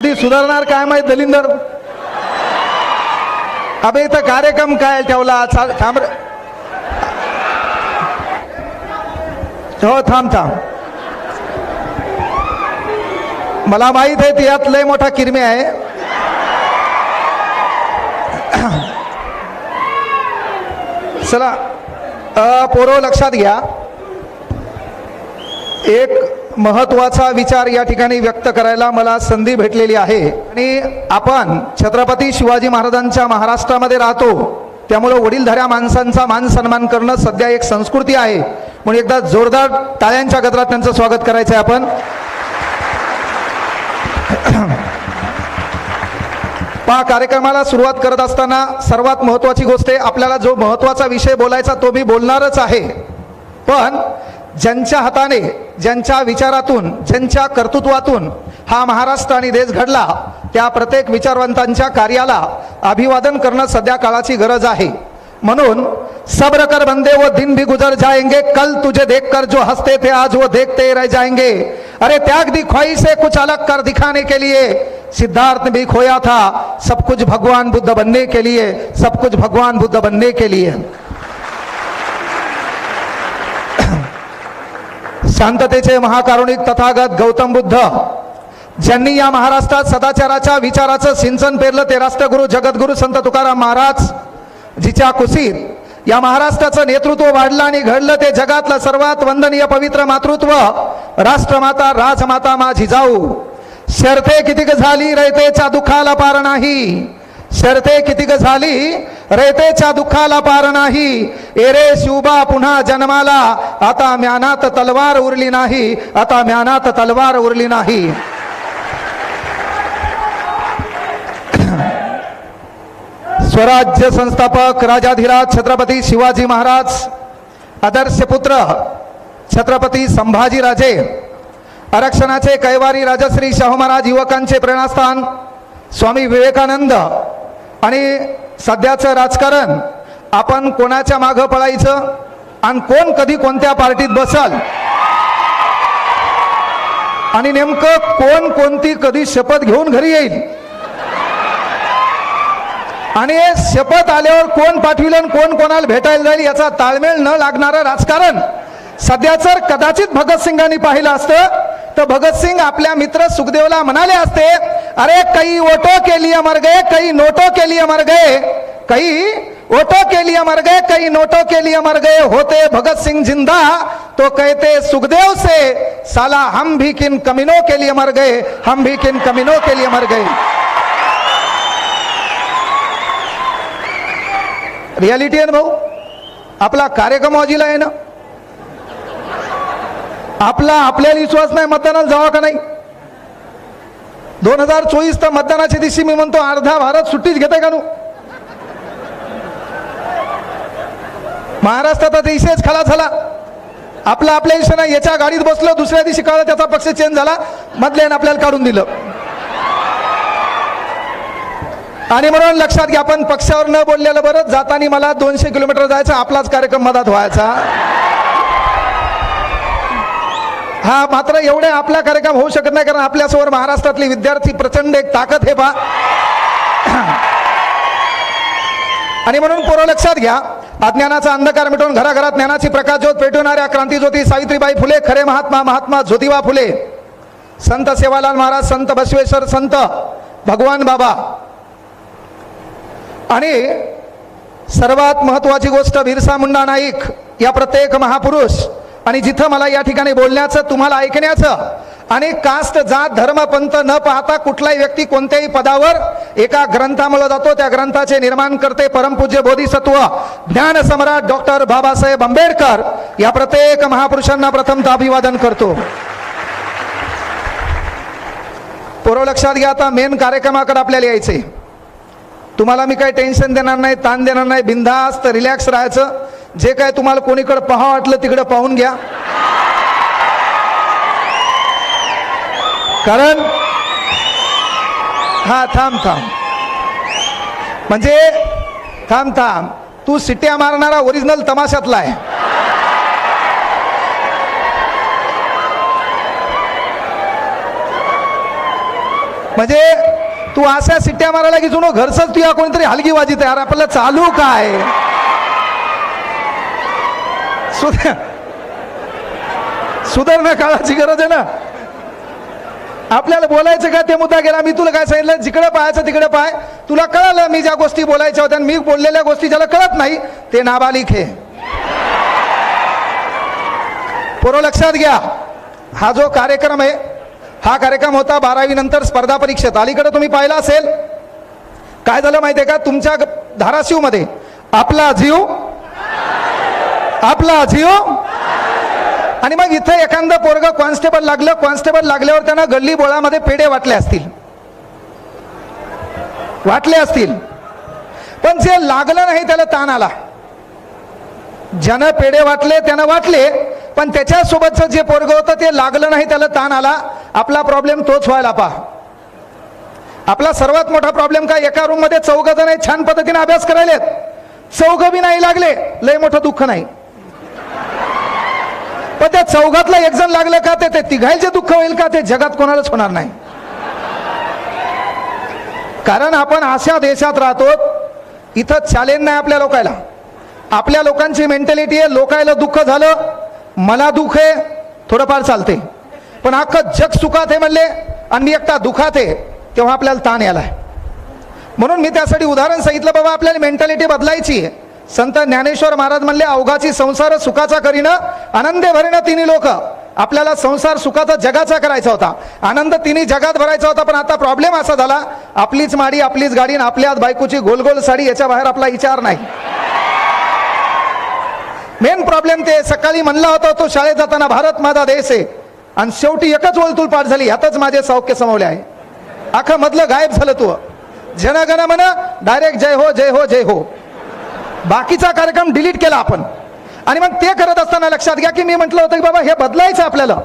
ती सुधारणार काय माहित दलिंदर. अबे इथं कार्यक्रम काय ठेवला थांब. हो थांब थांब. मला माहित आहे यात लय मोठा किरमी आहे. चला पोरो लक्षात घ्या. एक महत्वाचा विचार या ठिकाणी व्यक्त करायला मला संधी भेटलेली आहे. आणि आपण छत्रपती शिवाजी महाराजांच्या महाराष्ट्रामध्ये राहतो, त्यामुळे वडीलधाऱ्या माणसांचा मान सन्मान करणं सध्या एक संस्कृती आहे. म्हणून एकदा जोरदार टाळ्यांच्या गजरात त्यांचं स्वागत करायचं आहे आपण. कार्यक्रमाला सुरुवात करत असताना सर्वात महत्वाची गोष्ट आहे, आपल्याला जो महत्वाचा विषय बोलायचा तो मी बोलणारच आहे. पण ज्यांच्या हाताने, ज्यांच्या विचारातून, ज्यांच्या कर्तृत्वातून हा महाराष्ट्र आणि देश घडला, त्या प्रत्येक विचारवंतांच्या कार्याला अभिवादन करणं सध्या काळाची गरज आहे. म्हणून सब्र कर बंदे वो दिन भी गुजर जाएंगे, कल तुझे देखकर जो हंसते थे आज वो देखते रह जाएंगे. अरे त्याग दी ख्वाहिशें कुछ अलग कर दिखाने के लिए, सिद्धार्थ भी खोया था सब कुछ भगवान बुद्ध बनने के लिए, सब कुछ भगवान बुद्ध बनने के लिए. शांततेचे महाकारुणिक तथागत गौतम बुद्ध ज्यांनी या महाराष्ट्रात सदाचाराच्या विचाराचं सिंचन पेरलं, ते राष्ट्रगुरु जगद्गुरु संत तुकाराम महाराज, जिच्या कुशीत या महाराष्ट्राचं नेतृत्व वाढलं आणि घडलं, ते जगातलं सर्वात वंदनीय पवित्र मातृत्व राष्ट्रमाता राजमाता मा जिजाऊ. शर्ते कितीक झाली रयतेच्या दुःखाला पार नाही, शर्ते कितीक झाली रयतेच्या दुःखाला पार नाही. एरे शिवबा पुन्हा जन्माला, आता म्यानात तलवार उरली नाही, आता म्यानात तलवार उरली नाही. स्वराज्य संस्थापक राजाधिराज छत्रपती शिवाजी महाराज, आदर्श पुत्र छत्रपती संभाजीराजे, आरक्षणाचे कैवारी राजश्री शाहू महाराज, युवकांचे प्रेरणास्थान स्वामी विवेकानंद. आणि सध्याचं राजकारण, आपण कोणाच्या मागं पळायचं आणि कोण कधी कोणत्या पार्टीत बसल आणि नेमकं कोण कोणती कधी शपथ घेऊन घरी येईल आणि शपथ आल्यावर कोण पाठविलं कोण कोणाला भेटायला जाईल याचा ताळमेळ न लागणारं राजकारण सध्या जर कदाचित भगतसिंगांनी पाहिलं असतं तर भगतसिंग आपल्या मित्र सुखदेवला म्हणाले असते, अरे कई वोटों के लिए मर गए, कई नोटों के लिए मर गए, कई वोटों के लिए मर गए, कई नोटों के लिए मर गए, होते भगत सिंह जिंदा तो कहते सुखदेव से, साला हम भी किन कमीनों के लिए मर गए, हम भी किन कमीनों के लिए मर गए. रियालिटी आहे ना भाऊ, आपला कार्यक्रम वाजीला आहे ना, आपला आपल्याला विश्वास नाही मतदानाला जावा का नाही. 2024 तर मतदानाच्या दिवशी मी म्हणतो अर्धा भारत सुट्टीच घेते का नू. महाराष्ट्रात आता इशेच खला झाला, आपला आपल्या इशे नाही, याच्या गाडीत बसलो दुसऱ्या दिवशी कळलं त्याचा पक्ष चेंज झाला, मधल्याने आपल्याला काढून दिलं. आणि म्हणून लक्षात घ्या, आपण पक्षावर न बोललेलं बरं. जाताना मला 200 किलोमीटर जायचं, आपलाच कार्यक्रम मधात व्हायचा. हा मात्र एवढे आपला कार्यक्रम होऊ शकत नाही, कारण आपल्यासमोर महाराष्ट्रातले विद्यार्थी प्रचंड एक ताकद हे पा. आणि म्हणून पोरं लक्षात घ्या, अज्ञानाचा अंधकार मिटवून घराघरात ज्ञानाची प्रकाशज्योत पेटवणाऱ्या क्रांतीज्योती सावित्रीबाई फुले, खरे महात्मा महात्मा ज्योतिबा फुले, संत सेवालाल महाराज, संत बसवेश्वर, संत भगवान बाबा. आणि सर्वात महत्वाची गोष्ट बिरसा मुंडा नाईक या प्रत्येक महापुरुष. आणि जिथं मला या ठिकाणी बोलण्याचं, तुम्हाला ऐकण्याचं, आणि कास्ट जात धर्म पंथ न पाहता कुठलाही व्यक्ती कोणत्याही पदावर एका ग्रंथामुळे जातो, त्या ग्रंथाचे निर्माण करते परमपूज्य बोधिसत्व ज्ञान सम्राट डॉक्टर बाबासाहेब आंबेडकर. या प्रत्येक महापुरुषांना प्रथमतः अभिवादन करतो. पोरं लक्षात घ्या, आता मेन कार्यक्रमाकडे आपल्याला यायचंय. तुम्हाला मी काही टेन्शन देणार नाही, ताण देणार नाही, बिनधास्त रिलॅक्स राहायचं. जे काय तुम्हाला कोणीकडे पाहावं वाटलं तिकडे पाहून घ्या, कारण हा थांब म्हणजे थांब तू सिट्या मारणारा ओरिजिनल तमाशातला आहे. म्हणजे तू अशा सिट्ट्या मारायला की जुनो घरच तू या कोणीतरी हलगी वाजित आहे. अरे आपल्याला चालू काय सुधारणा काळाची गरज आहे ना. आपल्याला बोलायचं का ते मुद्दा गेला. मी तुला काय सांगितलं, जिकडे पाहायचं तिकडे पाय. तुला कळलं मी ज्या गोष्टी बोलायच्या होत्या, मी बोललेल्या गोष्टी ज्याला कळत नाही ते नाबालिक आहे. पोरं लक्षात घ्या, हा जो कार्यक्रम आहे हा कार्यक्रम होता 12वी नंतर स्पर्धा परीक्षेत. अलीकडे तुम्ही पाहिलं असेल काय झालं माहिती आहे का, तुमच्या धाराशिव मध्ये आपला जीव आणि मग इथे एखादं पोरग कॉन्स्टेबल लागलं. कॉन्स्टेबल लागल्यावर त्यांना गल्ली बोळामध्ये पेढे वाटले असतील, पण जे लागलं नाही त्याला ताण आला. ज्यानं पेढे वाटले त्यानं वाटले, पण त्याच्यासोबतचं जे पोरग होतं ते लागलं नाही त्याला ताण आला. आपला प्रॉब्लेम तोच व्हायला पहा. आपला सर्वात मोठा प्रॉब्लेम काय, एका रूम मध्ये 4 जण छान पद्धतीने अभ्यास करायलेत, 4 बी नाही लागले, लय मोठं दुःख नाही. पण त्या 4घातला 1 जण लागलं का ते तिघायचे दुःख होईल का, ते जगात कोणालाच होणार नाही. कारण आपण अशा देशात राहतो इथं चॅलेंज नाही आपल्या लोकायला. आपल्या लोकांची मेंटॅलिटी आहे, लोकायला दुःख झालं मला दुःख आहे थोडंफार चालते, पण अख्खं जग सुखात आहे म्हणले आणि मी एकटा दुखात आहे तेव्हा आपल्याला ताण यालाय. म्हणून मी त्यासाठी उदाहरण सांगितलं, बाबा आपल्याला मेंटॅलिटी बदलायची आहे. संत ज्ञानेश्वर महाराज म्हणले, अवघाची संसार सुखाचा करीनं आनंदे भरीनं तिन्ही लोक. आपल्याला संसार सुखाचा जगाचा करायचा होता, आनंद तिन्ही जगात भरायचा होता. पण आता प्रॉब्लेम असा झाला, आपलीच माडी आपलीच गाडी आणि आपल्याच बायकोची गोल गोल साडी, याच्या बाहेर आपला विचार नाही. मेन प्रॉब्लेम ते सकाळी म्हणला होता तो शाळेत जाताना, भारत माझा देश आहे, आणि शेवटी एकच वळतूल पाठ झाली, ह्यातच माझे सौख्य समवले आहे. अख्खं मधलं गायब झालं. तू जनगण मन डायरेक्ट जय हो जय हो जय हो. बाकीचा कार्यक्रम डिलीट केला आपण. आणि मग ते करत असताना लक्षात घ्या की मी म्हटलं होतं की बाबा हे बदलायचं आपल्याला.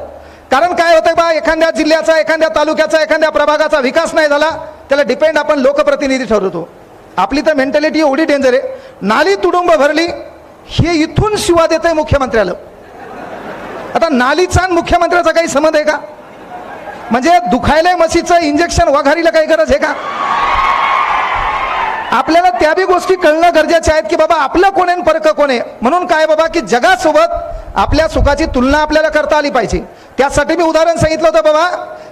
कारण काय होतं बा, एखाद्या जिल्ह्याचा, एखाद्या तालुक्याचा, एखाद्या प्रभागाचा विकास नाही झाला, त्याला डिपेंड आपण लोकप्रतिनिधी ठरवतो. आपली तर मेंटॅलिटी एवढी डेंजर आहे. नाली तुडुंब भरली हे इथून शिवा देत आहे मुख्यमंत्र्याला. आता नालीचा मुख्यमंत्र्याचा काही संबंध आहे का? म्हणजे दुखायला म्हशीचं इंजेक्शन वघारीला काही गरज आहे का? आपल्याला त्या बी गोष्टी कळणं गरजेच्या आहेत की बाबा आपलं कोण आहे परक कोण आहे. म्हणून काय बाबा की जगासोबत आपल्या सुखाची तुलना आपल्याला करता आली पाहिजे. त्यासाठी मी उदाहरण सांगितलं होतं बाबा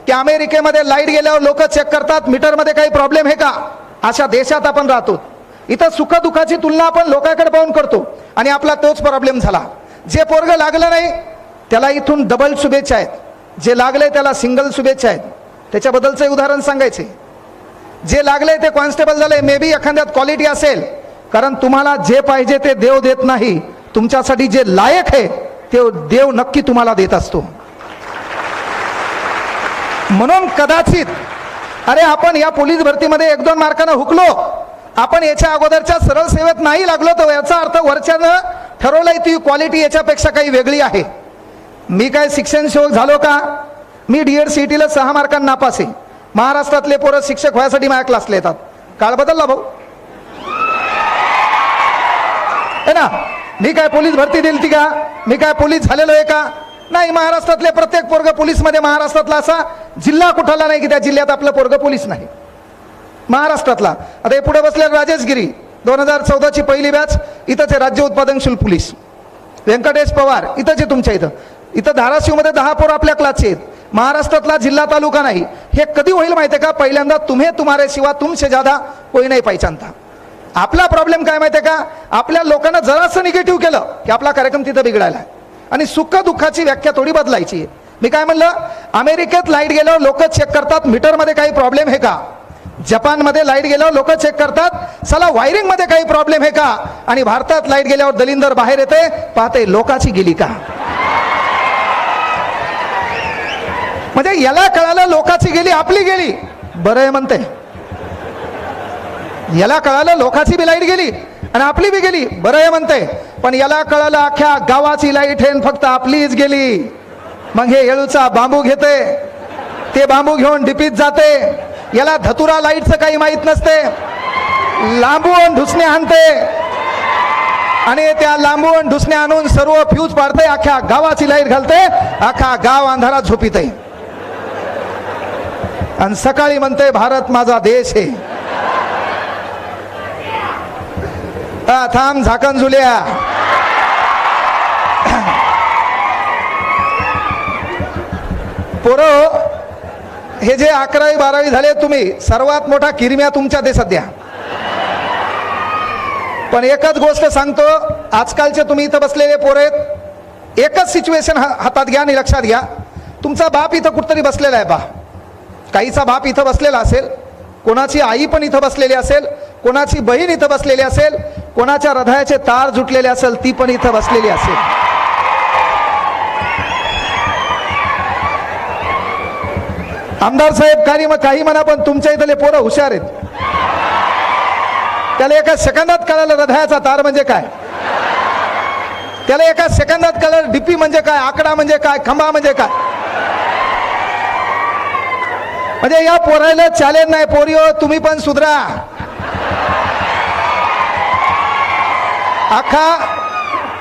की अमेरिकेमध्ये लाईट गेल्यावर लोक चेक करतात मीटरमध्ये काही प्रॉब्लेम आहे का. अशा देशात आपण राहतो. इथं सुख दुःखाची तुलना आपण लोकांकडे पाहून करतो आणि आपला तोच प्रॉब्लेम झाला. जे पोरग लागलं नाही त्याला इथून डबल शुभेच्छा आहेत, जे लागले त्याला सिंगल शुभेच्छा आहेत. त्याच्याबद्दलचं उदाहरण सांगायचे. जे लागले ते कॉन्स्टेबल झाले, मे बी एखाद्यात क्वालिटी असेल, कारण तुम्हाला जे पाहिजे ते देव देत नाही, तुमच्यासाठी जे लायक आहे ते देव नक्की तुम्हाला देत असतो. म्हणून कदाचित अरे आपण या पोलीस भरतीमध्ये 1-2 मार्कानं हुकलो, आपण याच्या अगोदरच्या सरळ सेवेत नाही लागलो, तर याचा अर्थ वरच्यानं ठरवलंय ती क्वालिटी याच्यापेक्षा काही वेगळी आहे. मी काय शिक्षण सेवक झालो का? मी डीएड सीईटीला 6 मार्कांना नापास आहे. महाराष्ट्रातले पोरं शिक्षक व्हायसाठी माझ्या क्लासला येतात. काळ बदलला भाऊ है ना. मी काय पोलीस भरती दिली का? मी काय पोलीस झालेलो आहे का? नाही. महाराष्ट्रातले प्रत्येक पोरग पोलीस मध्ये, महाराष्ट्रातला असा जिल्हा कुठला नाही की त्या जिल्ह्यात आपलं पोरग पोलीस नाही. महाराष्ट्रातला आता हे पुढे बसले राजेश गिरी 2014ची पहिली बॅच इथंच आहे, राज्य उत्पादन शुल्क पोलीस. व्यंकटेश पवार इथंच आहे तुमच्या इथं धाराशिव मध्ये 10 पोरं आपल्या क्लासचे आहेत. महाराष्ट्रातला जिल्हा तालुका नाही. हे कधी होईल माहिती आहे का? पहिल्यांदा तुम्ही तुम्हारे सिवा तुमसे ज्यादा कोई नाही पहचानता. आपला प्रॉब्लेम काय माहिती आहे का? आपल्या लोकांना जरासं निगेटिव्ह केलं की आपला कार्यक्रम तिथं बिघडायला. आणि सुख दुःखाची व्याख्या थोडी बदलायची. मी काय म्हणलं, अमेरिकेत लाईट गेल्यावर लोक चेक करतात मीटरमध्ये काही प्रॉब्लेम आहे का. जपानमध्ये लाईट गेल्यावर लोक चेक करतात चला वायरिंग मध्ये काही प्रॉब्लेम आहे का. आणि भारतात लाईट गेल्यावर दलिंदर बाहेर येते, पाहते लोकाची गेली का. म्हणजे याला कळालं लोकाची गेली आपली गेली बरं आहे म्हणते. याला कळालं लोकाची बी लाईट गेली आणि आपली बी गेली बरं आहे म्हणते. पण याला कळालं अख्ख्या गावाची लाईट आहे फक्त आपलीच गेली. मग हे येळूचा बांबू घेते, ते बांबू घेऊन डिपीत जाते. याला धतुरा लाईटचं काही माहित नसते. लांबून ढुसणे आणते आणि त्या लांबून ढुसणे आणून सर्व फ्यूज पाडते, अख्ख्या गावाची लाईट घालते, अख्खा गाव अंधारात झोपीत आहे. आणि सकाळी म्हणते भारत माझा देश आहे. थांब झाकण झुल्या. पोरं, हे जे 11वी 12वी झाले तुम्ही, सर्वात मोठा किरम्या तुमच्या देशात द्या. पण एकच गोष्ट सांगतो, आजकालचे तुम्ही इथं बसलेले पोरं आहेत, एकच सिच्युएशन हातात घ्या आणि लक्षात घ्या. तुमचा बाप इथं कुठतरी बसलेला आहे. काहीचा बाप इथं बसलेला असेल, कोणाची आई पण इथं बसलेली असेल, कोणाची बहीण इथं बसलेली असेल, कोणाच्या हृदयाचे तार जुटलेले असेल, ती पण इथं बसलेली असेल. आमदार साहेब काही म्हणा, पण तुमच्या इथले पोरं हुशार आहेत. त्याला एका सेकंदात कळलं हृदयाचा तार म्हणजे काय, त्याला एका सेकंदात कळलं डीपी म्हणजे काय, आकडा म्हणजे काय, खंबा म्हणजे काय. म्हणजे या पोरायला चॅलेंज नाही. पोरियो, तुम्ही पण सुधरा.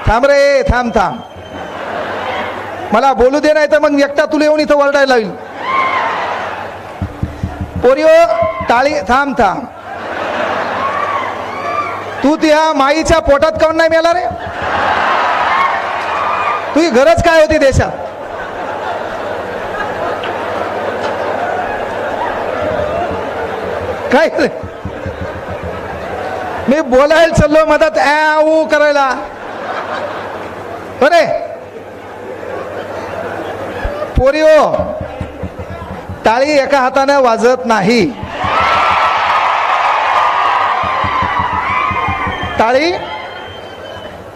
थांब रे, थांब. मला बोलू दे, नाही तर मग एकटा तुला येऊन इथं वरडायला लागेल. पोरियो, टाळी. थांब. तू त्या माईच्या पोटात काऊन नाही मेला रे? तुझी गरज काय होती देशात? काय मी बोलायला चाललो मदत ऊ करायला. अरे पोरियो, टाळी एका हाताने वाजत नाही.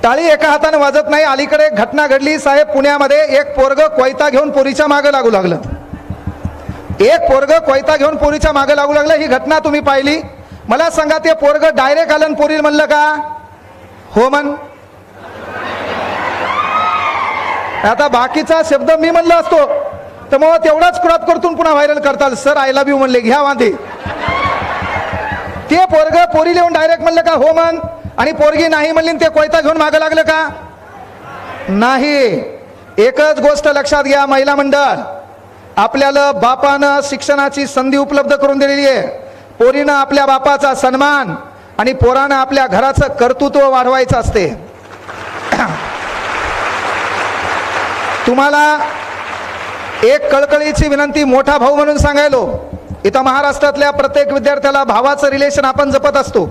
टाळी एका हाताने वाजत नाही. अलीकडे एक घटना घडली साहेब, पुण्यामध्ये एक पोरग कोयता घेऊन पोरीच्या मागे लागू लागलं. ही घटना तुम्ही पाहिली. मला सांगा, ते पोरग डायरेक्ट आलं पोरी म्हणलं का हो म्हण? आता बाकीचा शब्द मी म्हणलं असतो तर मग तेवढाच कुरात करतून पुन्हा व्हायरल करतात. सर आय लव्ह यू म्हणले, घ्या वांदे. ते पोरग पोरी लिहून डायरेक्ट म्हणलं का हो म्हण, आणि पोरगी नाही म्हणली, ते कोयता घेऊन मागे लागलं का नाही? एकच गोष्ट लक्षात घ्या महिला मंडळ, आपल्याला बापानं शिक्षणाची संधी उपलब्ध करून दिलेली आहे. पोरीनं आपल्या बापाचा सन्मान आणि पोरानं आपल्या घराचं कर्तृत्व वाढवायचं असते. तुम्हाला एक कळकळीची विनंती मोठा भाऊ म्हणून सांगायलो, इथं महाराष्ट्रातल्या प्रत्येक विद्यार्थ्याला भावाचं रिलेशन आपण जपत असतो.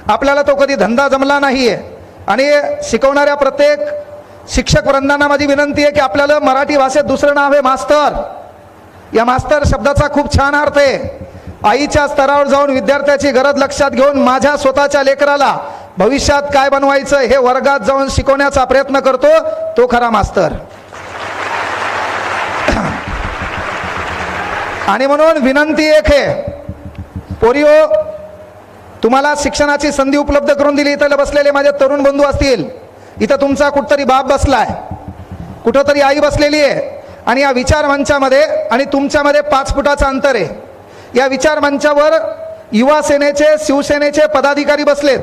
आपल्याला तो कधी धंदा जमला नाहीये. आणि शिकवणाऱ्या प्रत्येक शिक्षक वृंदांना माझी विनंती आहे की आपल्याला मराठी भाषेत दुसरं नाव आहे मास्तर. या मास्तर शब्दाचा खूप छान अर्थ आहे. आईच्या स्तरावर जाऊन विद्यार्थ्याची गरज लक्षात घेऊन माझ्या स्वतःच्या लेकराला भविष्यात काय बनवायचं हे वर्गात जाऊन शिकवण्याचा प्रयत्न करतो, तो खरा मास्तर. आणि म्हणून विनंती एक आहे, पोरियो, तुम्हाला शिक्षणाची संधी उपलब्ध करून दिली. इथं बसलेले माझे तरुण बंधू असतील, इथं तुमचा कुठतरी बाप बसलाय, कुठंतरी आई बसलेली आहे, आणि या विचार मंचामध्ये आणि तुमच्यामध्ये 5 फुटाचं अंतर आहे. या विचार मंचावर युवा सेनेचे, शिवसेनेचे पदाधिकारी बसलेत.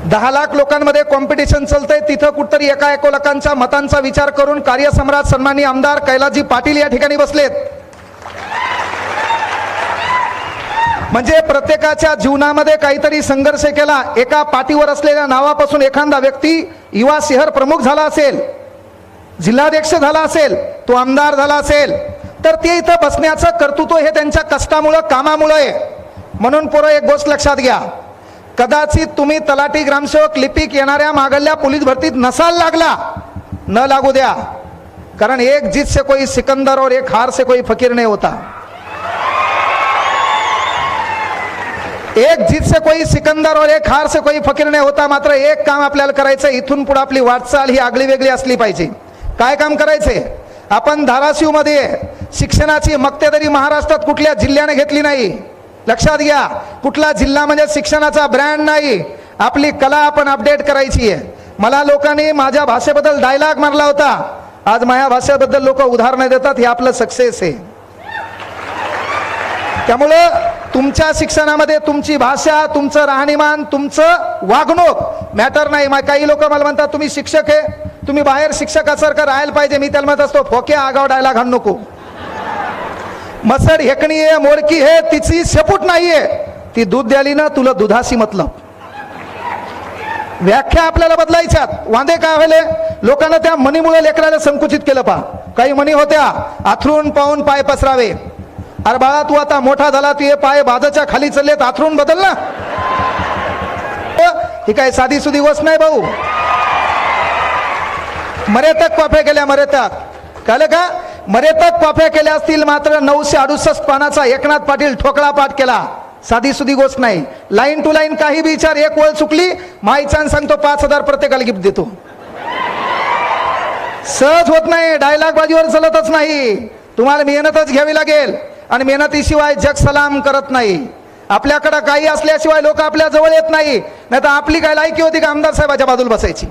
10 लाख लोकांमध्ये कॉम्पिटिशन चालतंय. तिथं कुठतरी एका लोकांच्या मतांचा विचार करून कार्यसम्राट सन्माननीय आमदार कैलासजी पाटील या ठिकाणी बसलेत. म्हणजे प्रत्येकाच्या जीवनामध्ये काहीतरी संघर्ष केला. एका पाठीवर असलेल्या नावापासून एखादा व्यक्ती युवा शहर प्रमुख झाला असेल, जिल्हाध्यक्ष झाला असेल, तो आमदार झाला असेल, तर ते इथं बसण्याचं कर्तृत्व हे त्यांच्या कष्टामुळं, कामामुळं आहे. म्हणून पोरं एक गोष्ट लक्षात घ्या, कदाचित तुम्ही तलाठी, ग्रामसेवक, लिपिक येणाऱ्या मागल्या पोलीस भरतीत नसाल लागला, न लागू द्या. कारण एक जीत से कोई सिकंदर और एक हार से कोई फकीर नहीं होता. एक जीत से कोई सिकंदर और एक हार से कोई फकीर नहीं होता. मात्र एक काम आपल्याला करायचं, इथून पुढे आपली वाटचाल ही आगळी वेगळी असली पाहिजे. काय काम करायचे? आपण धाराशिव मध्ये शिक्षणाची मक्तेदारी महाराष्ट्रात कुठल्या जिल्ह्याने घेतली नाही. लक्षात घ्या, कुठला जिल्हा म्हणजे शिक्षणाचा ब्रँड नाही. आपली कला आपण अपडेट करायची आहे. मला लोकांनी माझ्या भाषेबद्दल डायलॉग मारला होता, आज माझ्या भाषेबद्दल लोक उदाहरणं देतात, हे आपलं सक्सेस आहे. त्यामुळं तुमच्या शिक्षणामध्ये तुमची भाषा, तुमचं राहणीमान, तुमचं वागणूक मॅटर नाही. काही लोक मला म्हणतात तुम्ही शिक्षक आहे, तुम्ही बाहेर शिक्षकासारखं राहायला पाहिजे. मी त्याला म्हणत असतो, फोके आगाव डायलॉग आणू नको. मसड हेकणी आहे, मोडकी आहे, तिची शेपूट नाहीये, ती दूध द्याली ना तुला दुधाशी मतलब. व्याख्या आपल्याला बदलायच्यात. वांदे काय व्हायले, लोकांना त्या मनीमुळे लेकराला संकुचित केलं. पा काही मनी होत्या आथरून पाहून पाय पसरावे. अरे बाळा तू आता मोठा झाला, ते पाय बाजाच्या खाली चाललेत, आथरून बदल ना. ही काय साधी सुधी गोष्ट नाही भाऊ. मरेतक कॉफ्या केल्या, मरेतक कळलं का, मरेतक कॉफ्या केल्या असतील, मात्र 968 पानाचा एकनाथ पाटील ठोकळा पाठ केला. साधी सुधी गोष्ट नाही. लाईन टू लाईन काही बी विचार, एक ओळ चुकली माईचान सांगतो 5,000 प्रत्येकाला गिफ्ट देतो. सहज होत नाही, डायलॉग बाजीवर चालतच नाही. तुम्हाला मेहनतच घ्यावी लागेल आणि मेहनतीशिवाय जग सलाम करत नाही. आपल्याकडे काही असल्याशिवाय लोक आपल्या जवळ येत नाही. नाही तर आपली काय लायकी होती का आमदार साहेबाच्या बाजूला बसायची.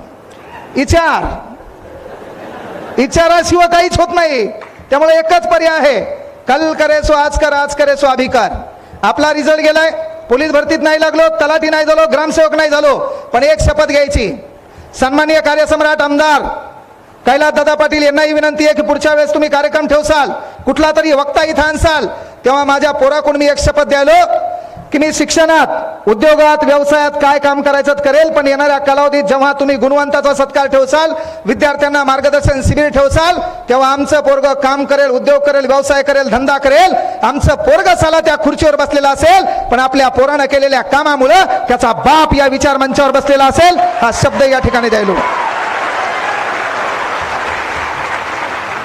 विचाराशिवाय काहीच होत नाही. त्यामुळे एकच पर्याय आहे, कल करे सो आज कर, आज करे सो अभी कर. आपला रिझल्ट गेलाय, पोलीस भरतीत नाही लागलो, तलाठी नाही झालो, ग्रामसेवक नाही झालो, पण एक शपथ घ्यायची. सन्माननीय कार्यसम्राट आमदार कैलास दादा पाटील यांनाही विनंती आहे की पुढच्या वेळेस तुम्ही कार्यक्रम ठेवसाल, कुठला तरी वक्ता इथं आणसाल, तेव्हा माझ्या पोराकडून मी एक शपथ द्यायलो की मी शिक्षणात, उद्योगात, व्यवसायात काय काम करायचं करेल, पण येणाऱ्या कालावधीत जेव्हा तुम्ही गुणवंताचा सत्कार ठेवसाल, विद्यार्थ्यांना मार्गदर्शन शिबिर ठेवसाल, तेव्हा आमचं पोरग काम करेल, उद्योग करेल, व्यवसाय करेल, धंदा करेल. आमचं पोरग साला त्या खुर्चीवर बसलेला असेल, पण आपल्या पोरानं केलेल्या कामामुळे त्याचा बाप या विचार मंचावर बसलेला असेल. हा शब्द या ठिकाणी द्यायलो.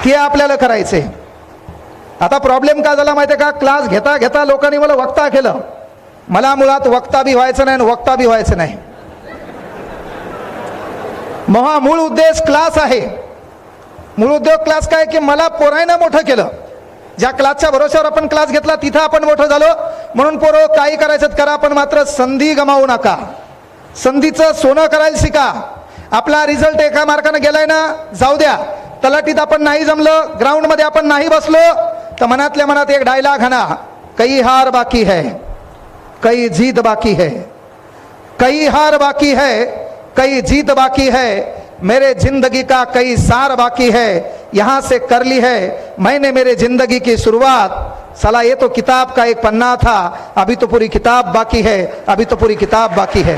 हे आपल्याला करायचे. आता प्रॉब्लेम काय झाला माहितीये का, क्लास घेता घेता लोकांनी मला वक्ता केलं. मला मुळात वक्ता बी व्हायचं नाही आणि वक्ता बी व्हायचं नाही. महा मूळ उद्देश क्लास आहे. मूळ उद्योग क्लास काय की मला पोरायनं मोठं केलं. ज्या क्लासच्या भरोश्यावर आपण क्लास घेतला तिथं आपण मोठं झालो. म्हणून पोरं काही करायचं करा, पण मात्र संधी गमावू नका. संधीचं सोनं करायला शिका. आपला रिझल्ट एका मार्काने गेलाय ना, जाऊ द्या. तलाठीत आपण नाही जमलं, ग्राउंड मध्ये आपण नाही बसलो, तर मनातल्या मनात एक डायलॉग हाना, कई हार बाकी है, कई जीत बाकी है, कई हार बाकी है, कई जीत बाकी है, मेरे जिंदगी का कई सार बाकी है, यहां से कर ली है मैंने मेरे जिंदगी की शुरुआत. साला ये तो किताब का एक पन्ना था, अभी तो पूरी किताब बाकी है, अभी तो पूरी किताब बाकी है.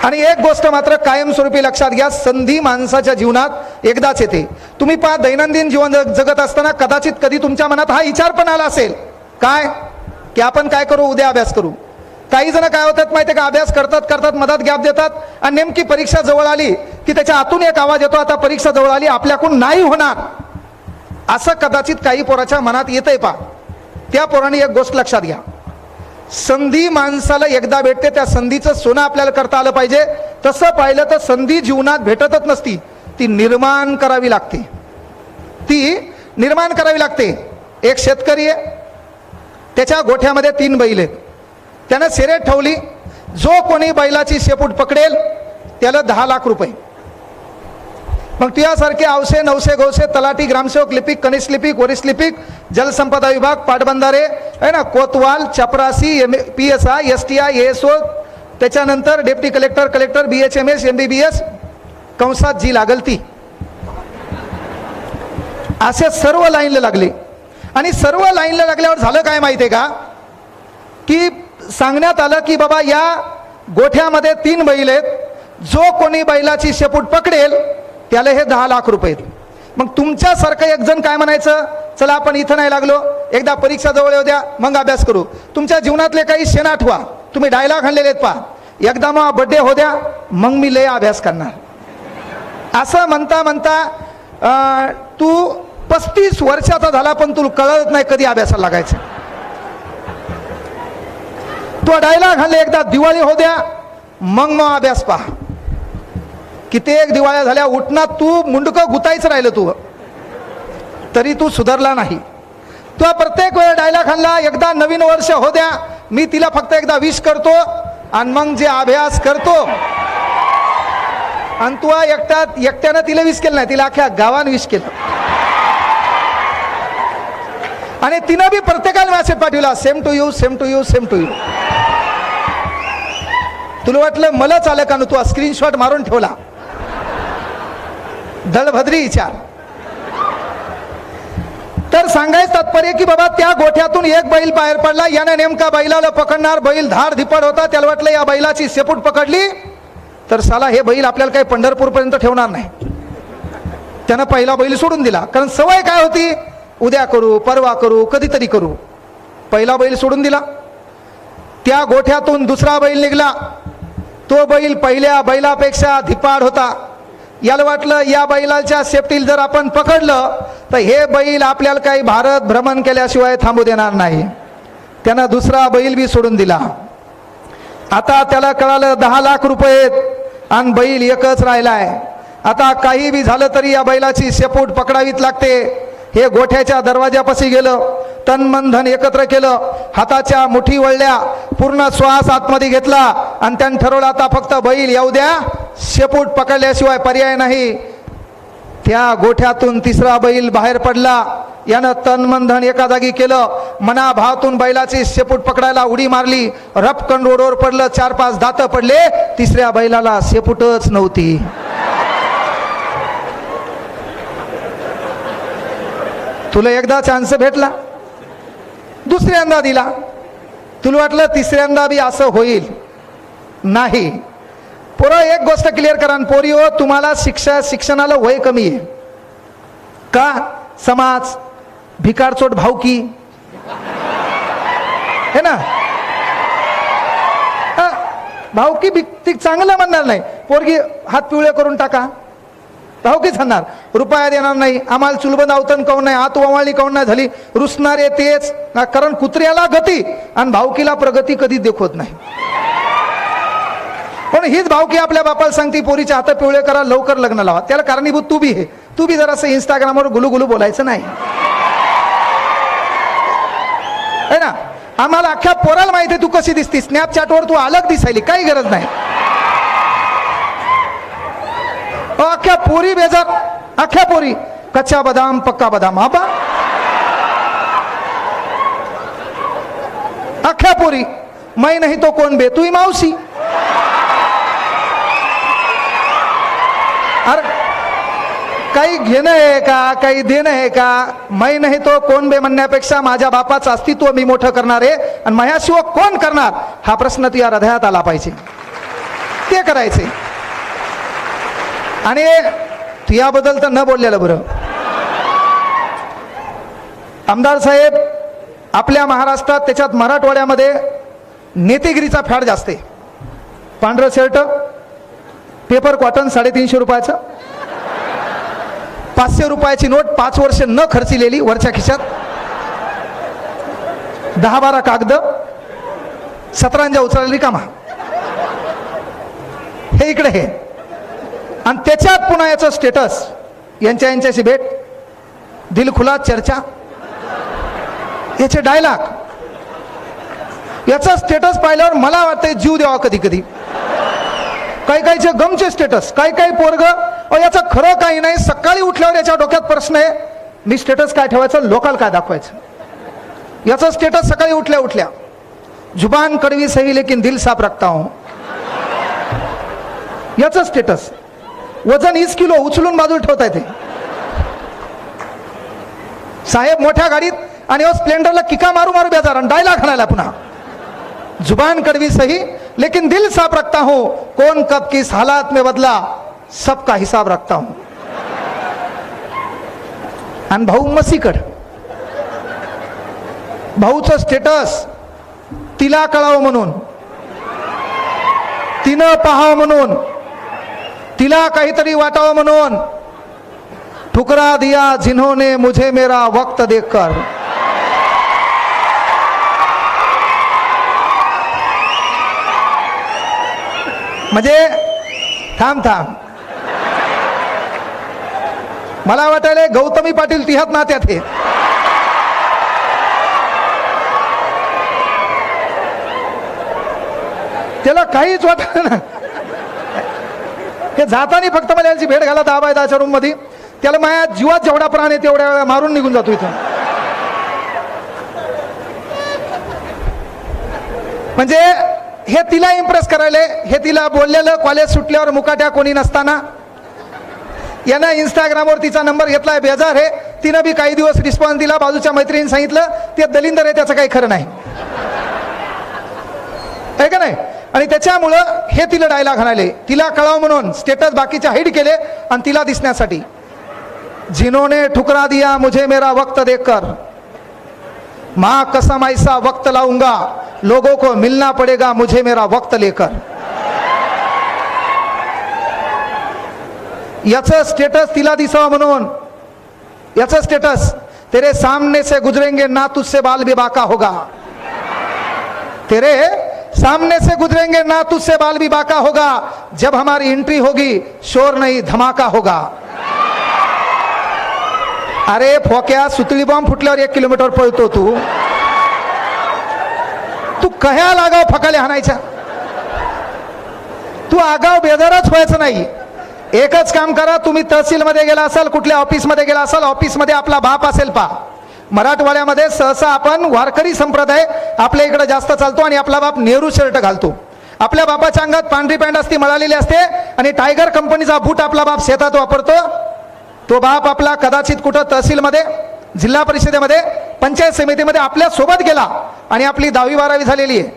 आणि एक गोष्ट मात्र कायमस्वरूपी लक्षात घ्या, संधी माणसाच्या जीवनात एकदाच येते. तुम्ही पहा, दैनंदिन जीवन जगत असताना कदाचित कधी तुमच्या मनात हा विचार पण आला असेल, काय की आपण काय करू, उद्या अभ्यास करू. काही जण काय होतात माहितीये का, अभ्यास करतात करतात मधात गॅप देतात आणि नेमकी परीक्षा जवळ आली की त्याच्या आतून एक आवाज येतो, आता परीक्षा जवळ आली, आपल्याकडून नाही होणार. असं कदाचित काही पोराच्या मनात येतंय. पा त्या पोरांनी एक गोष्ट लक्षात घ्या, संधी माणसाला एकदा भेटते, त्या संधीचं सोनं आपल्याला करता आलं पाहिजे. तसं पाहिलं तर संधी जीवनात भेटतच नसती, ती निर्माण करावी लागते. ती निर्माण करावी लागते. एक शेतकरी आहे, त्याच्या गोठ्यामध्ये 3 बैल आहेत. त्यानं शर्यत ठेवली, जो कोणी बैलाची शेपूट पकडेल त्याला 10 लाख रुपये. मग तुझ्यासारखे आवशे, नवशे, गवशे, तलाठी, ग्रामसेवक, लिपिक, कनिष्ठ लिपिक, वरिष्ठ लिपिक, जलसंपदा विभाग, पाटबंधारे आहे ना, कोतवाल, चपरासी, PSI, STI, ASO, त्याच्यानंतर deputy collector, collector, BHMS, MBBS, कंसात जी लागल ती, असे सर्व लाईनला लागले. आणि सर्व लाईनला लागल्यावर झालं काय माहितीये का, की सांगण्यात आलं की बाबा या गोठ्यामध्ये 3 बैल आहेत, जो कोणी बैलाची शेपूट पकडेल त्याला हे 10 लाख रुपये. मग तुमच्यासारखं एक जण काय म्हणायचं, चला आपण इथं नाही लागलो, एकदा परीक्षा जवळ येऊ द्या मग अभ्यास करू. तुमच्या जीवनातले काही क्षण आठवा, तुम्ही डायलॉग आणलेले आहेत. पहा, एकदा मग बर्थडे हो द्या मग मी लय अभ्यास करणार. असं म्हणता म्हणता तू 35 वर्षाचा झाला पण तुला कळत नाही कधी अभ्यासाला लागायचं. तो डायलॉग आणले, एकदा दिवाळी हो द्या मग अभ्यास पहा. कित्येक दिवाळ्या झाल्या, उठणार तू मुंडकं गुतायचं राहिलं तू, तरी तू सुधारला नाही. तो प्रत्येक वेळ डायलॉग आणला, एकदा नवीन वर्ष हो द्या, मी तिला फक्त एकदा विश करतो आणि मग जे अभ्यास करतो. आणि तू एकट्यानं तिला विश केलं नाही, तिला अख्ख्या गावानं विश केलं. आणि तिनं बी प्रत्येकाला मेसेज पाठवला, same to you, same to you, same to you. तुला वाटलं मला चाललं का, तू स्क्रीनशॉट मारून ठेवला. दळभद्री विचार. तर सांगायचं तात्पर्य की बाबा त्या गोठ्यातून एक बैल बाहेर पडला, याने नेमका बैलाला पकडणार, बैल धाड धिपड होता, त्याला वाटलं या बैलाची शेपूट पकडली तर साला हे बैल आपल्याला काही पंढरपूर पर्यंत ठेवणार नाही. त्यानं पहिला बैल सोडून दिला, कारण सवय काय होती, उद्या करू, परवा करू, कधीतरी करू. पहिला बैल सोडून दिला. त्या गोठ्यातून दुसरा बैल निघाला. तो बैल पहिल्या बैलापेक्षा धिपाड होता. याला वाटलं या बैलाच्या शेपटीला जर आपण पकडलं तर हे बैल आपल्याला काही भारत भ्रमण केल्याशिवाय थांबू देणार नाही. त्यानं दुसरा बैल बी सोडून दिला. आता त्याला कळालं 10 लाख रुपये आणि बैल एकच राहिलाय. आता काही बी झालं तरी या बैलाची शेपूट पकडावीच लागते. हे गोठ्याच्या दरवाजापाशी गेलं, तन मन धन एकत्र केलं, हाताच्या मुठी वळल्या, पूर्ण श्वास आतमध्ये घेतला आणि त्यानं ठरवलं आता फक्त बैल येऊ द्या, शेपूट पकडल्याशिवाय पर्याय नाही. त्या गोठ्यातून तिसरा बैल बाहेर पडला. यानं तन मन धन एका जागी केलं, मनाभावातून बैलाची शेपूट पकडायला उडी मारली. रपकन रोडवर पडलं, 4-5 दात पडले. तिसऱ्या बैलाला शेपूटच नव्हती. तुला एकदा चान्स भेटला, दुसऱ्यांदा दिला, तुला वाटलं तिसऱ्यांदा बी असं होईल, नाही. पोरं एक गोष्ट क्लिअर करा, पोरी हो, तुम्हाला शिक्षणाला वय कमी आहे का? समाज, भिकारचोट भावकी है ना, भावकी ती चांगलं म्हणणार नाही. पोरगी हात पिवळे करून टाका, भावकीच म्हणणार, रुपया देणार नाही, आम्हाला चुलबंद आवतन काऊन नाही, हात ओवाळणी काऊन नाही झाली, रुसणारे तेच. कारण कुत्र्याला गती आणि भावकीला प्रगती कधी देखवत नाही. पण हीच भावकी आपल्या बापाला सांगते पोरीच्या हात पिवळे करा, लवकर लग्न लावा. त्याला कारणीभूत तू बी आहे. तू बी जरा असं इंस्टाग्रामवर गुलू बोलायचं नाही, है ना. आम्हाला अख्ख्या पोराला माहिती आहे तू कशी दिसती. स्नॅपचॅटवर तू अलग दिसायली, काही गरज नाही. अख्ख्या पोरी बेजार, अख्ख्या पोरी कच्चा बदाम पक्का बदाम. हा, अख्ख्या पोरी मै नाही तो कोण बे, तू मावशी. अरे काही घेणं आहे का, काही देणं आहे का? मै नाही तो कोण बे म्हणण्यापेक्षा माझ्या बापाचं अस्तित्व मी मोठं करणार आहे आणि माझ्याशिवाय कोण करणार, हा प्रश्न तुझ्या हृदयात आला पाहिजे. ते करायचे. आणि तुझ्याबद्दल तर न बोललेलं बरं. आमदार साहेब, आपल्या महाराष्ट्रात, त्याच्यात मराठवाड्यामध्ये नेतेगिरीचा फॅड जास्त आहे. पांढरं शर्ट, पेपर कॉटन 350 रुपयाचं, 500 रुपयाची नोट 5 वर्ष न खर्चिलेली वरच्या खिशात, 10-12 कागद, 17 उचललेली कामा, हे इकडे हे. आणि त्याच्यात पुन्हा याचं स्टेटस, यांच्याशी भेट, दिलखुला चर्चा, याचे डायलॉग, याचा स्टेटस पाहिल्यावर मला वाटतंय जीव द्यावा कधी कधी. काही गमचे स्टेटस, काही पोरग, याचं खरं काही नाही. सकाळी उठल्यावर याच्या डोक्यात प्रश्न आहे, मी स्टेटस काय ठेवायचं, लोकांना काय दाखवायचं. याचं स्टेटस सकाळी उठल्या जुबान कड़वी सही लेकिन दिल साफ रखता हूं, याचं स्टेटस. वजन 20 किलो उचलून बाजूला ठेवता येते. साहेब मोठ्या गाडीत आणि स्प्लेंडरला किका मारू बेजार आणि डायलॉग हाणायला पुन्हा. जुबान कड़वी सही लेकिन दिल साफ रखता हूं, कौन कब किस हालात में बदला सबका हिसाब रखता हूं. आणि भाऊ मसीकड, भाऊचं स्टेटस तिला कळावं म्हणून, तिनं पाहावं म्हणून, तिला काहीतरी वाटावं म्हणून, ठुकरा दिया जिन्होंने मुझे मेरा वक्त देखकर. म्हणजे थांब, मला वाटायला गौतमी पाटील तिहात नात्यात हे. त्याला काहीच वाटत ना. हे जातानी फक्त मला याची भेट घाला 10 रूम मध्ये. त्याला माझ्या जीवात जेवढा प्राण आहे तेवढ्या वेळा मारून निघून जातो इथून. म्हणजे हे तिला इम्प्रेस करायला, हे तिला बोललेलं कॉलेज सुटल्यावर मुकाट्या कोणी नसताना. यानं इंस्टाग्रामवर तिचा नंबर घेतलाय, बेजार आहे. तिनं बी काही दिवस रिस्पॉन्स दिला. बाजूच्या मैत्रिणीने सांगितलं ते दलिंदर आहे, त्याचं काही खरं नाही, आहे का नाही. आणि त्याच्यामुळं हे तिला डायलॉग हाणाले, तिला कळावं म्हणून स्टेटस बाकीच्या हाईड केले आणि तिला दिसण्यासाठी. जिन्होंने ठुकरा दिया मुझे मेरा वक्त देकर, मां कसम ऐसा वक्त लाऊंगा, लोगों को मिलना पड़ेगा मुझे मेरा वक्त लेकर. याचं स्टेटस तिला दिसावं म्हणून, याचं स्टेटस तेरे सामने से गुजरेंगे ना तुझसे बाल भी बाका होगा, तेरे सामने से गुजरेंगे ना तुझसे बाल भी बाका होगा, जब हमारी एंट्री होगी शोर नहीं धमाका होगा. अरे फोक्या, सुतळी बॉम्ब फुटल्यावर 1 किलोमीटर पळतो तू, तू कह्या लागाव फकाले हाणायच्या. तू आगाव बेदरच व्हायचं नाही. एकच काम करा, तुम्ही तहसीलमध्ये गेला असाल, कुठल्या ऑफिसमध्ये गेला असाल, ऑफिसमध्ये आपला बाप असेल पा. मराठवाड्यामध्ये सहसा आपण वारकरी संप्रदाय आपल्या इकडे जास्त चालतो आणि आपला बाप नेहरू शर्ट घालतो. आपल्या बापाच्या अंगात पांढरी पॅन्ट असते, मळालेली असते आणि टायगर कंपनीचा बूट आपला बाप शेतात वापरतो. तो बाप आपला कदाचित कुठं तहसीलमध्ये, जिल्हा परिषदेमध्ये, पंचायत समितीमध्ये आपल्या सोबत गेला आणि आपली 10वी 12वी झालेली आहे.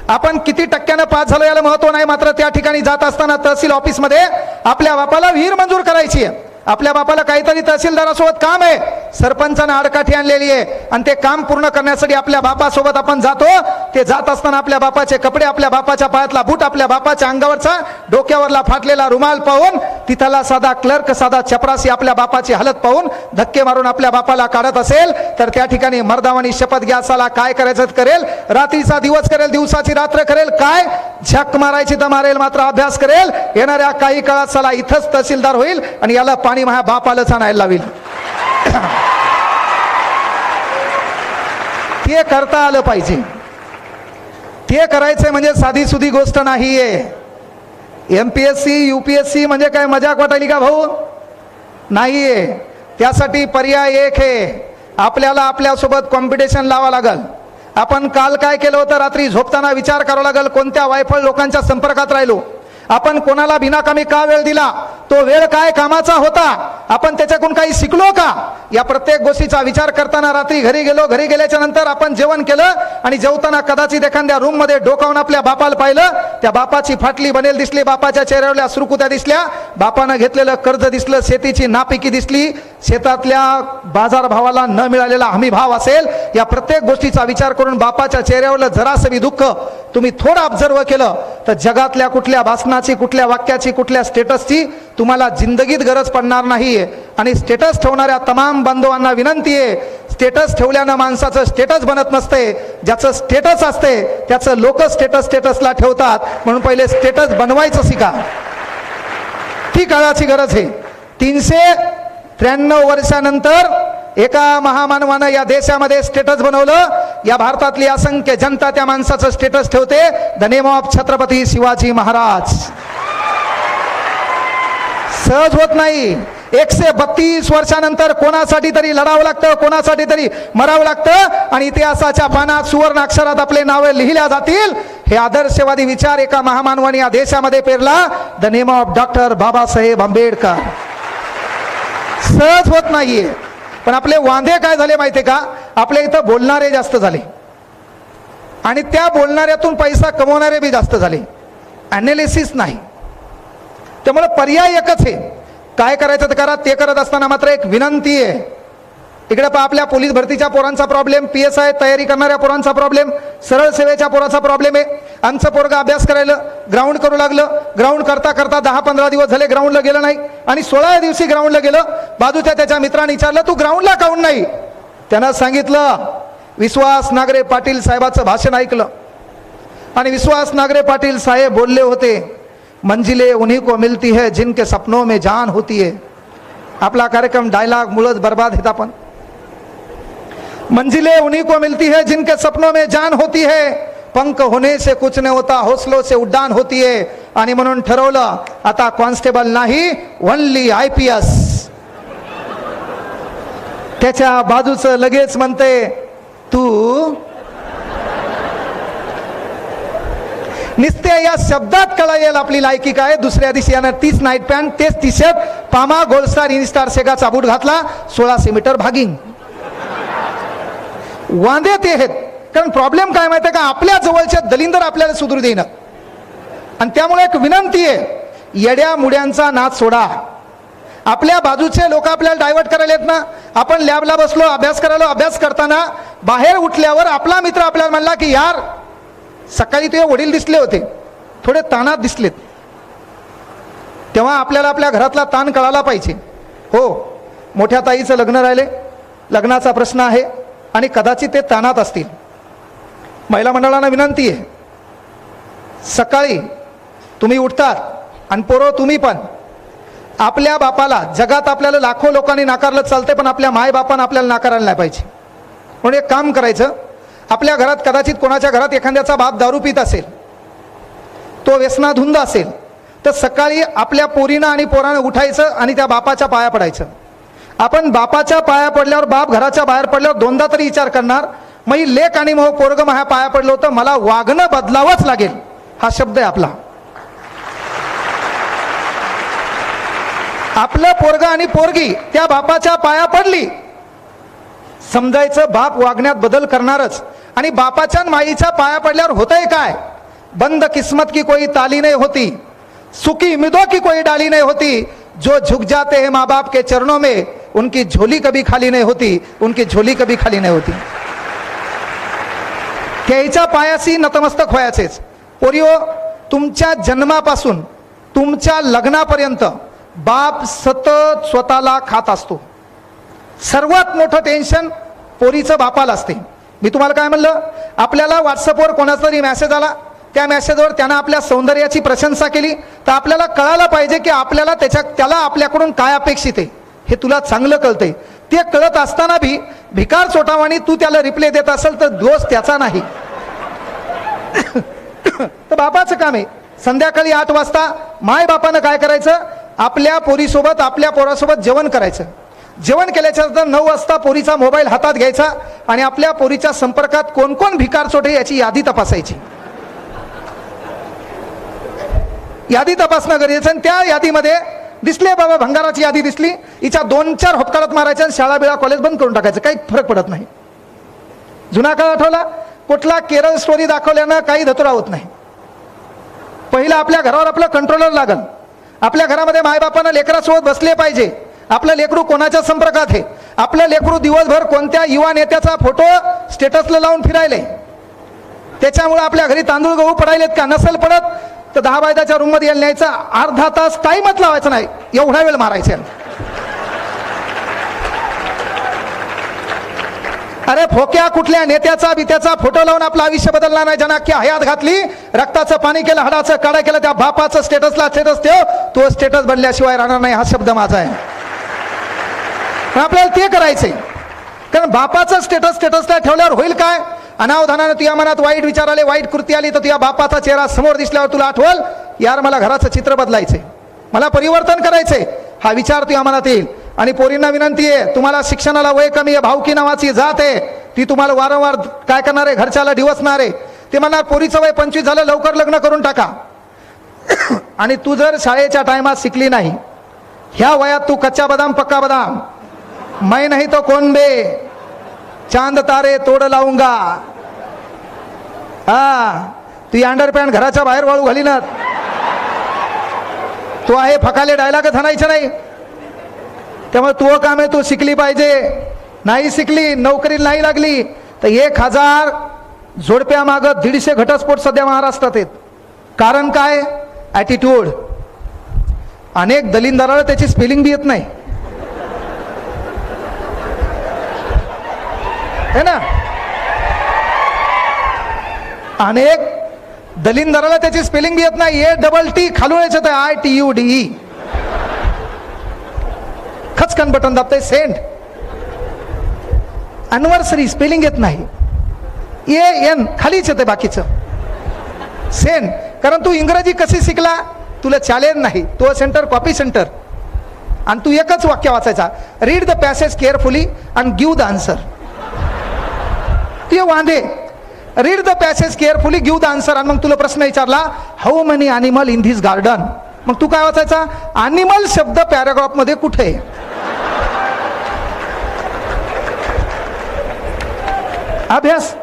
आपण किती टक्क्यानं पास झालो याला महत्व नाही, मात्र त्या ठिकाणी जात असताना तहसील ऑफिसमध्ये आपल्या बापाला विहीर मंजूर करायची आहे. आपल्या बापाला काहीतरी तहसीलदारासोबत काम आहे, सरपंचानं आडकाठी आणलेली आहे आणि ते काम पूर्ण करण्यासाठी आपल्या बापासोबत आपण जातो. ते जात असताना आपल्या बापाचे कपडे, आपल्या बापाच्या पायातला बूट, आपल्या बापाच्या अंगावरचा डोक्यावरला फाटलेला रुमाल पाहून, तिथला साधा क्लर्क, साधा चपरासी आपल्या बापाची हालत पाहून धक्के मारून आपल्या बापाला काढत असेल तर त्या ठिकाणी मर्दावानी शपथ घ्या, साला काय करायचं करेल, रात्रीचा दिवस करेल, दिवसाची रात्र करेल, काय झक मारायची तर मारेल, मात्र अभ्यास करेल. येणाऱ्या काही काळात साला इथंच तहसीलदार होईल आणि याला पाणी माझ्या बापालाच आणायला लावील. ते करता आलं पाहिजे. ते करायचं म्हणजे साधी सुधी गोष्ट नाहीये. MPSC UPSC म्हणजे काय मजाक वाटायली का भाऊ? नाहीये. त्यासाठी पर्याय एक आहे, आपल्याला आपल्यासोबत कॉम्पिटिशन लावा लागल. आपण काल काय केलं होतं, रात्री झोपताना विचार करावा लागल, कोणत्या वायफळ लोकांच्या संपर्कात राहिलो, आपण कोणाला बिनाकामी का वेळ दिला, तो वेळ काय कामाचा होता, आपण त्याच्याकडून काही शिकलो का, या प्रत्येक गोष्टीचा विचार करताना रात्री घरी गेलो. घरी गेल्याच्या नंतर आपण जेवण केलं आणि जेवताना कदाचित एखाद्या रूम मध्ये डोकावून आपल्या बापाला पाहिलं, त्या बापाची फाटली बनेल दिसली, बापाच्या चेहऱ्यावरल्या सुरकुत्या दिसल्या, बापानं घेतलेलं कर्ज दिसलं, शेतीची नापिकी दिसली, शेतातल्या बाजारभावाला न मिळालेला हमी भाव असेल, या प्रत्येक गोष्टीचा विचार करून बापाच्या चेहऱ्यावरलं जरासं बी दुःख तुम्ही थोडं ऑब्झर्व केलं तर जगातल्या कुठल्या भाषणाची, कुठल्या वाक्याची, कुठल्या स्टेटसची तुम्हाला जिंदगीत गरज पडणार नाहीये. आणि स्टेटस ठेवणाऱ्या तमाम बांधवांना विनंती आहे, स्टेटस ठेवल्यानं माणसाचं स्टेटस बनत नसते. ज्याचं स्टेटस असते त्याचं लोक स्टेटसला ठेवतात, म्हणून पहिले स्टेटस बनवायचं शिका. ती काळाची गरज आहे. 393 वर्षानंतर एका महामानवानं या देशामध्ये स्टेटस बनवलं. या भारतातली असंख्य जनता त्या माणसाचं स्टेटस ठेवते, the name of Chhatrapati Shivaji Maharaj. सहज होत नाही. 132 वर्षानंतर कोणासाठी तरी लढावं लागतं, कोणासाठी तरी मरावं लागतं आणि इतिहासाच्या पानात सुवर्ण अक्षरात आपले नावे लिहिल्या जातील. हे आदर्शवादी विचार एका महामानवाने या देशामध्ये पेरला, the name of doctor Babasaheb Ambedkar. सहज होत नाहीये. पण आपले वांदे काय झाले माहितीये का, आपल्या इथं बोलणारे जास्त झाले आणि त्या बोलणाऱ्यातून पैसा कमवणारे बी जास्त झाले, ॲनालिसिस नाही. त्यामुळे पर्याय एकच आहे, काय करायचं ते करा. ते करत असताना मात्र एक विनंती आहे, इकडे पहा, आपल्या पोलीस भरतीच्या पोरांचा प्रॉब्लेम, PSI तयारी करणाऱ्या पोरांचा प्रॉब्लेम, सरळ सेवेच्या पोरांचा प्रॉब्लेम आहे. आमचं पोरगा अभ्यास करायला ग्राउंड करू लागलं, ग्राउंड करता करता 10-15 दिवस झाले ग्राउंडला गेलं नाही आणि 16व्या दिवशी ग्राउंडला गेलं. बाजूच्या त्याच्या मित्राने विचारलं, तू ग्राउंडला काऊन नाही? त्यानं सांगितलं, विश्वास नागरे पाटील साहेबाचं भाषण ऐकलं आणि विश्वास नागरे पाटील साहेब बोलले होते, मंजिले उन्हीं को मिलती है जिनके सपनों में जान होती है. आपला कार्यक्रम डायलॉग मुळच बर्बाद है. आपण मंजिले उन्हीं को मिलती है जिनके सपनों में जान होती है, पंख होने से कुछ नहीं होता, हौसलों से उड्डाण होती है. आणि म्हणून ठरवलं, आता कॉन्स्टेबल नाही, ओनली IPS. त्याच्या बाजूचं लगेच म्हणते, तू निस्ते या शब्दात कळा येईल आपली लायकी काय. दुसऱ्या दिवशी यानं तीच नाईट पॅन्ट, तेच टी शर्ट, पामा गोल्डस्टार इनस्टार सेगा चाबूट घातला 1600 मीटर भागिंग. वांदे ते आहेत. कारण प्रॉब्लेम काय माहिती आहे का, आपल्या जवळच्या दलिंदर आपल्याला सुधरू देईन. आणि त्यामुळे एक विनंती आहे, येड्या मुड्यांचा नाद सोडा. आपल्या बाजूचे लोक आपल्याला डायव्हर्ट करायला येत ना. आपण लॅबला बसलो, अभ्यास करायला, अभ्यास करताना बाहेर उठल्यावर आपला मित्र आपल्याला म्हणला की यार सकाळी तुझे वडील दिसले होते, थोडे ताणात दिसलेत. तेव्हा आपल्याला आपल्या घरातला ताण कळाला पाहिजे. हो, मोठ्या ताईचं लग्न राहिले, लग्नाचा प्रश्न आहे आणि कदाचित ते ताणात असतील. महिला मंडळांना विनंती आहे, सकाळी तुम्ही उठतात आणि पोरं तुम्ही पण आपल्या बापाला, जगात आपल्याला लाखो लोकांनी नाकारलं चालते, पण आपल्या मायबापानं आपल्याला नाकारायला नाही पाहिजे. म्हणून एक काम करायचं, आपल्या घरात कदाचित कोणाच्या घरात एखाद्याचा बाप दारू पित असेल, तो व्यसनाधुंद असेल, तर सकाळी आपल्या पोरीनं आणि पोरानं उठायचं आणि त्या बापाच्या पाया पडायचं. आपण बापाच्या पाया पडल्यावर, बाप घराच्या बाहेर पडल्यावर दोनदा तरी विचार करणार, मग लेक आणि मग पोरग माझ्या पाया पडलं होतं, मला वागणं बदलावंच लागेल. हा शब्द आहे आपला. आपलं पोरग आणि पोरगी त्या बापाच्या पाया पडली, समजायचं बाप वागण्यात बदल करणारच. आणि बापाच्या माईच्या पाया पडल्यावर होतंय काय, बंद किस्मत की कोई ताली नहीं होती, सुखी उम्मीदों की कोई डाली नहीं होती, जो झुक जाते हैं माँ बाप के चरणों में उनकी झोली कभी खाली नहीं होती, उनकी झोली कभी खाली नहीं होती. त्याच्या पायाशी नतमस्तक व्हायचेच. पोरियो, तुमच्या जन्मापासून तुमच्या लग्नापर्यंत बाप सतत स्वतःला खात असतो. सर्वात मोठं टेन्शन पोरीचं बापाला असते. मी तुम्हाला काय म्हणलं, आपल्याला व्हॉट्सअपवर कोणाचा तरी मेसेज आला, त्या मेसेजवर त्यानं आपल्या सौंदर्याची प्रशंसा केली, तर आपल्याला कळायला पाहिजे की आपल्याला त्याला आपल्याकडून काय अपेक्षित आहे हे तुला चांगलं कळतंय. ते कळत असताना भी भिकार चोटावानी तू त्याला रिप्लाय देत असेल तर दोष त्याचा नाही, तर बापाचं काम आहे. संध्याकाळी 8 वाजता माय बापानं काय करायचं, आपल्या पोरीसोबत, आपल्या पोरासोबत जेवण करायचं. जेवण केल्याच्या नंतर 9 वाजता पोरीचा मोबाईल हातात घ्यायचा आणि आपल्या पोरीच्या संपर्कात कोण कोण भिकार चोटे याची यादी तपासायची. यादी तपासणं गरजेचं. आणि त्या यादीमध्ये दिसले बाबा भंगाराची यादी दिसली, हिच्या 2-4 होपकारात मारायच्या आणि शाळा बिळा कॉलेज बंद करून टाकायचं, काही फरक पडत नाही. जुना काळ आठवला, कुठला केरळ स्टोरी दाखवल्यानं काही धतुरा होत नाही. पहिलं आपल्या घरावर आपलं कंट्रोलर लागल. आपल्या घरामध्ये मायबापानं लेकरासोबत बसले पाहिजे. आपलं लेकरू कोणाच्या संपर्कात आहे, आपलं लेकरू दिवसभर कोणत्या युवा नेत्याचा फोटो स्टेटसला लावून फिरायले, त्याच्यामुळे आपल्या घरी तांदूळ गहू पडायलेत का, नसेल पडत तर 10 बायदाच्या रूम मध्ये यायला न्यायचा, अर्धा तास टाइमच लावायचा नाही, एवढा वेळ मारायचा. अरे फोक्या कुठल्या नेत्याचा बित्याचा फोटो लावून आपलं आयुष्य बदलणार नाही. ज्यांना अख्खी हयात घातली, रक्ताचं पाणी केलं, हाडाचं काढा केलं, त्या बापाचं स्टेटसला स्टेटस ठेव, तो स्टेटस बनल्याशिवाय राहणार नाही. हा शब्द माझा आहे. पण आपल्याला ते करायचंय, कारण बापाचं स्टेटसला ठेवल्यावर होईल काय, अनावधानानं तुझ्या मनात वाईट विचार आले, वाईट कृती आली, तर तुझ्या बापाचा चेहरा समोर दिसल्यावर तुला आठवल, यार मला घराचं चित्र बदलायचंय, मला परिवर्तन करायचंय, हा विचार तुझ्या मनात येईल. आणि पोरींना विनंती आहे, तुम्हाला शिक्षणाला वय कमी आहे, भावकी नावाची जात आहे, ती तुम्हाला वारंवार काय करणार आहे, घरच्याला डिवसणार आहे. ते म्हणणार पोरीचं वय 25 झालं, लवकर लग्न करून टाका. आणि तू जर शाळेच्या टायमात शिकली नाही, ह्या वयात तू कच्चा बदाम पक्का बदाम, मैं नहीं तो कौन बे, चांद तारे तोड लावूंगा, हा तू अंडरपॅन्ट घराच्या बाहेर वाळू घाली ना, तो आहे फकाले डायलॉग हाणायचं नाही. त्यामुळे तू काम आहे, तू शिकली पाहिजे. नाही शिकली, नोकरीला नाही लागली तर 1000 जोडप्या मागत 150 घटस्फोट सध्या महाराष्ट्रात आहेत. कारण काय, ॲटिट्यूड. अनेक दलिंदराला त्याची स्पेलिंग बी येत नाही है ना. अनेक दलिंदराला त्याची स्पेलिंग बी येत नाही. ATT खालून यायचं ITUDE, खचकन बटन दाबतंय, सेंड. अनिव्हर्सरी स्पेलिंग येत नाही, AN खालीच येते बाकीचं, सेंड. कारण तू इंग्रजी कशी शिकला, तुला चॅलेंज नाही, तो सेंटर कॉपी सेंटर. आणि तू एकच वाक्य वाचायचा, read the passage carefully and give the answer. ते वांदे, read the passage carefully give the answer. आणि मग तुला प्रश्न विचारला, how many animal in this garden, मग तू काय वाचायचा, अॅनिमल शब्द पॅराग्राफ मध्ये कुठे आहे? अभ्यास.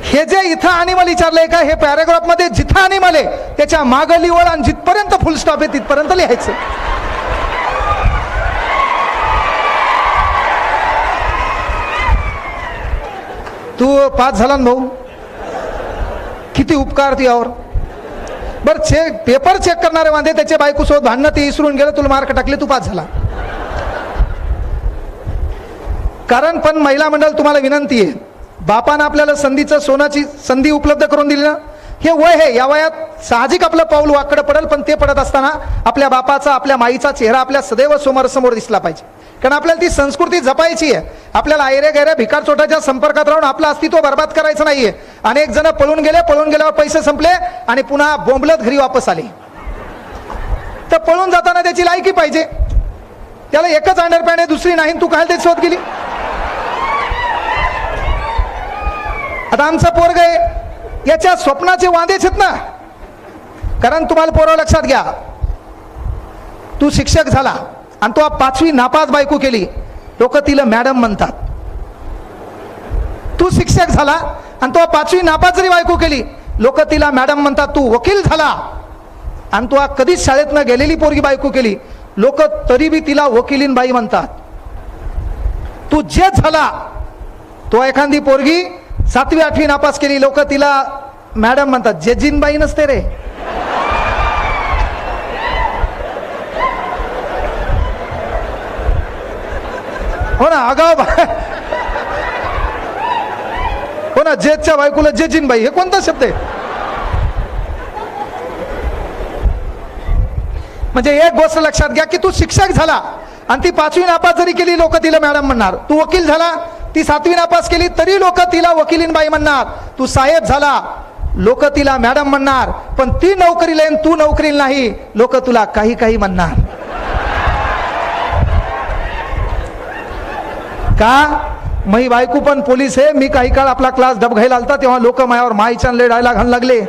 हे जे इथं अॅनिमल विचारलंय का, हे पॅराग्राफ मध्ये जिथं अॅनिमल आहे त्याच्या मागं लिवळ आणि जिथपर्यंत फुल स्टॉप आहे तिथपर्यंत लिहायचं. तू पास झाला ना भाऊ, किती उपकार तुझ्यावर. बर पेपर चेक करणारे वांदे त्याच्या बायको सोबत भांडणं, ते इसरून गेलं, तुला मार्क टाकले, तू पास झाला. कारण पण महिला मंडळ तुम्हाला विनंती आहे, बापानं आपल्याला संधीचं सोनाची संधी उपलब्ध करून दिली ना, हे वय आहे, या वयात साहजिक आपलं पाऊल वाकडं पडेल, पण ते पडत असताना आपल्या बापाचा आपल्या माईचा चेहरा आपल्या सदैव समोर दिसला पाहिजे. कारण आपल्याला ती संस्कृती जपायची आहे. आपल्याला आयऱ्या गैऱ्या भिकार चोटाच्या संपर्कात राहून आपलं अस्तित्व बर्बाद करायचं नाहीये. अनेक जण पळून गेल्यावर पैसे संपले आणि पुन्हा बोंबलत घरी वापस आले. तर पळून जाताना त्याची लायकी पाहिजे. त्याला एकच अंडरपॅन्ट आहे, दुसरी नाही, तू काय त्याची शोध गेली. आता आमचं पोरग आहे, याच्या स्वप्नाचे वांदेच आहेत ना. कारण तुम्हाला पोरं लक्षात घ्या, तू शिक्षक झाला आणि तो 5वी नापास बायको केली, लोक तिला मॅडम म्हणतात. तू शिक्षक झाला आणि तो 5वी नापास जरी बायको केली, लोक तिला मॅडम म्हणतात. तू वकील झाला आणि तू कधीच शाळेत न गेलेली पोरगी बायको केली, लोक तरी बी तिला वकिलीन बाई म्हणतात. तू जज झाला, तो एखादी पोरगी 7वी 8वी नापास केली, लोक तिला मॅडम म्हणतात. जजीन बाई नसते रे. हो ना, आगाव. हो ना, जेजच्या बायकोला जजीन बाई, हे कोणता शब्द आहे? म्हणजे एक गोष्ट लक्षात घ्या की तू शिक्षक झाला आणि ती 5वी नापास जरी केली, लोक तिला मॅडम म्हणणार. तू वकील झाला, ती 7वी नापास केली तरी लोक तिला वकिलीन बाई म्हणणार. तू साहेब झाला, लोक तिला मॅडम म्हणणार. पण ती नोकरीला येईन, तू नोकरीला नाही, लोक तुला काही म्हणणार. का? मी बायको पण पोलीस आहे. मी काही काळ आपला क्लास डबघायला आलता, तेव्हा लोक माझ्यावर माईच्या लढायला घालू लागले.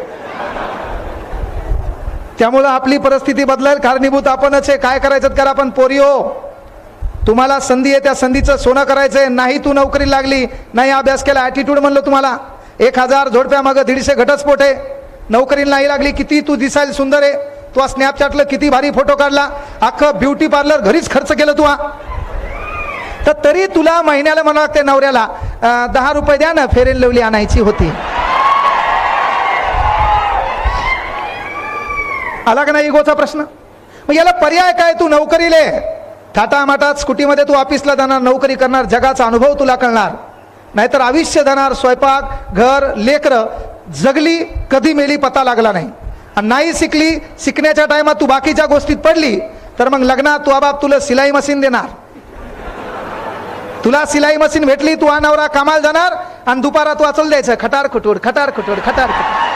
त्यामुळे आपली परिस्थिती बदलायला कारणीभूत आपणच आहे. काय करायचं करा, पण पोरियो, तुम्हाला संधी आहे, त्या संधीचं सोनं करायचंय. नाही तू नोकरी लागली, नाही अभ्यास केला, ॲटिट्यूड म्हणलं तुम्हाला, 1000 जोडप्या मागं 150 घटस्फोट आहे. नोकरीला नाही लागली, किती तू दिसायला सुंदर आहे, तू स्नॅपचॅटला किती भारी फोटो काढला, अख्खं ब्युटी पार्लर घरीच खर्च केलं तू. तर तरी तुला महिन्याला म्हणा लागते नवऱ्याला 10 रुपये द्या ना, फेअर अँड लवली आणायची होती. आला का नाही इगोचा प्रश्न? मग याला पर्याय काय? तू नोकरीले थाटामाटात स्कूटीमध्ये तू ऑफिसला जाणार, नोकरी करणार, जगाचा अनुभव तुला कळणार. नाहीतर आयुष्य जाणार, स्वयंपाक, घर, लेकरं, जगली कधी मेली पता लागला नाही. आणि नाही शिकली, शिकण्याच्या टायमात तू बाकीच्या गोष्टीत पडली, तर मग लग्नात तू बाप तुला सिलाई मशीन देणार. तुला सिलाई मशीन भेटली, तू अनावरा कामाला जाणार आणि दुपारात वाचल द्यायचं खटार खुटूड खटार खुटूड खटार खुटूड.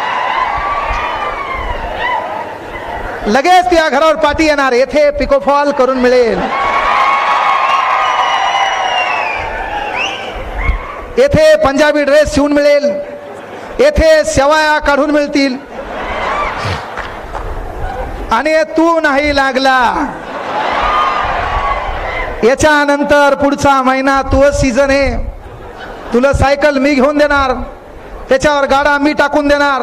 लगेच त्या घरावर पाठी येणार, येथे पिकोफॉल करून मिळेल, येथे पंजाबी ड्रेस शिवून मिळेल, येथे शेवाया काढून मिळतील. आणि तू नाही लागला, याच्यानंतर पुढचा महिना तू सीझन आहे, तुला सायकल मी घेऊन देणार, त्याच्यावर गाडा मी टाकून देणार,